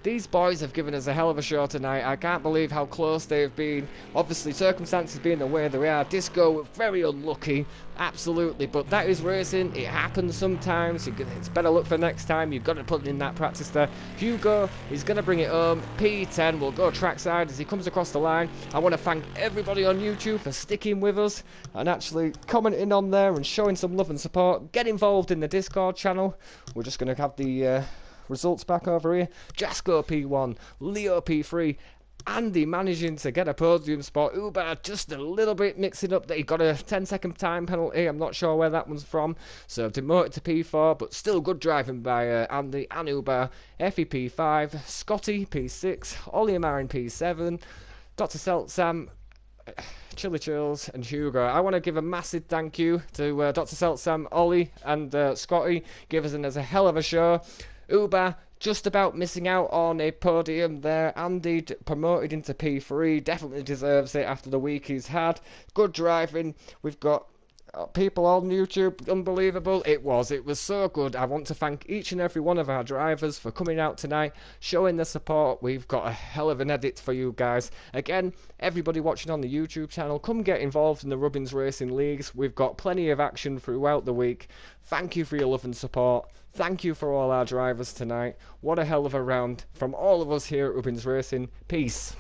These boys have given us a hell of a show tonight. I can't believe how close they've been. Obviously, circumstances being the way they are. Disco, very unlucky. Absolutely. But that is racing. It happens sometimes. It's better luck for next time. You've got to put in that practice there. Hugo is going to bring it home. P10 will go trackside as he comes across the line. I want to thank everybody on YouTube for sticking with us and actually commenting on there and showing some love and support. Get involved in the Discord channel. We're just going to have the results back over here. Jasko P1, Leo P3, Andy managing to get a podium spot. Ubag just a little bit mixing up. He got a 10-second time penalty. I'm not sure where that one's from. So demoted to P4, but still good driving by Andy and Ubag. Effie P5, Scotty P6, Ollie Marin P7, Dr. Seltsam, Chili Chills and Hugo. I want to give a massive thank you to Dr. Seltsam, Ollie and Scotty. Giving us a hell of a show. Ubag just about missing out on a podium there. Andy promoted into P3. Definitely deserves it after the week he's had. Good driving. We've got people on YouTube. Unbelievable. It was so good. I want to thank each and every one of our drivers for coming out tonight, showing the support. We've got a hell of an edit for you guys. Again, everybody watching on the YouTube channel, come get involved in the Rubbins Racing Leagues. We've got plenty of action throughout the week. Thank you for your love and support. Thank you for all our drivers tonight. What a hell of a round from all of us here at Rubbins Racing. Peace.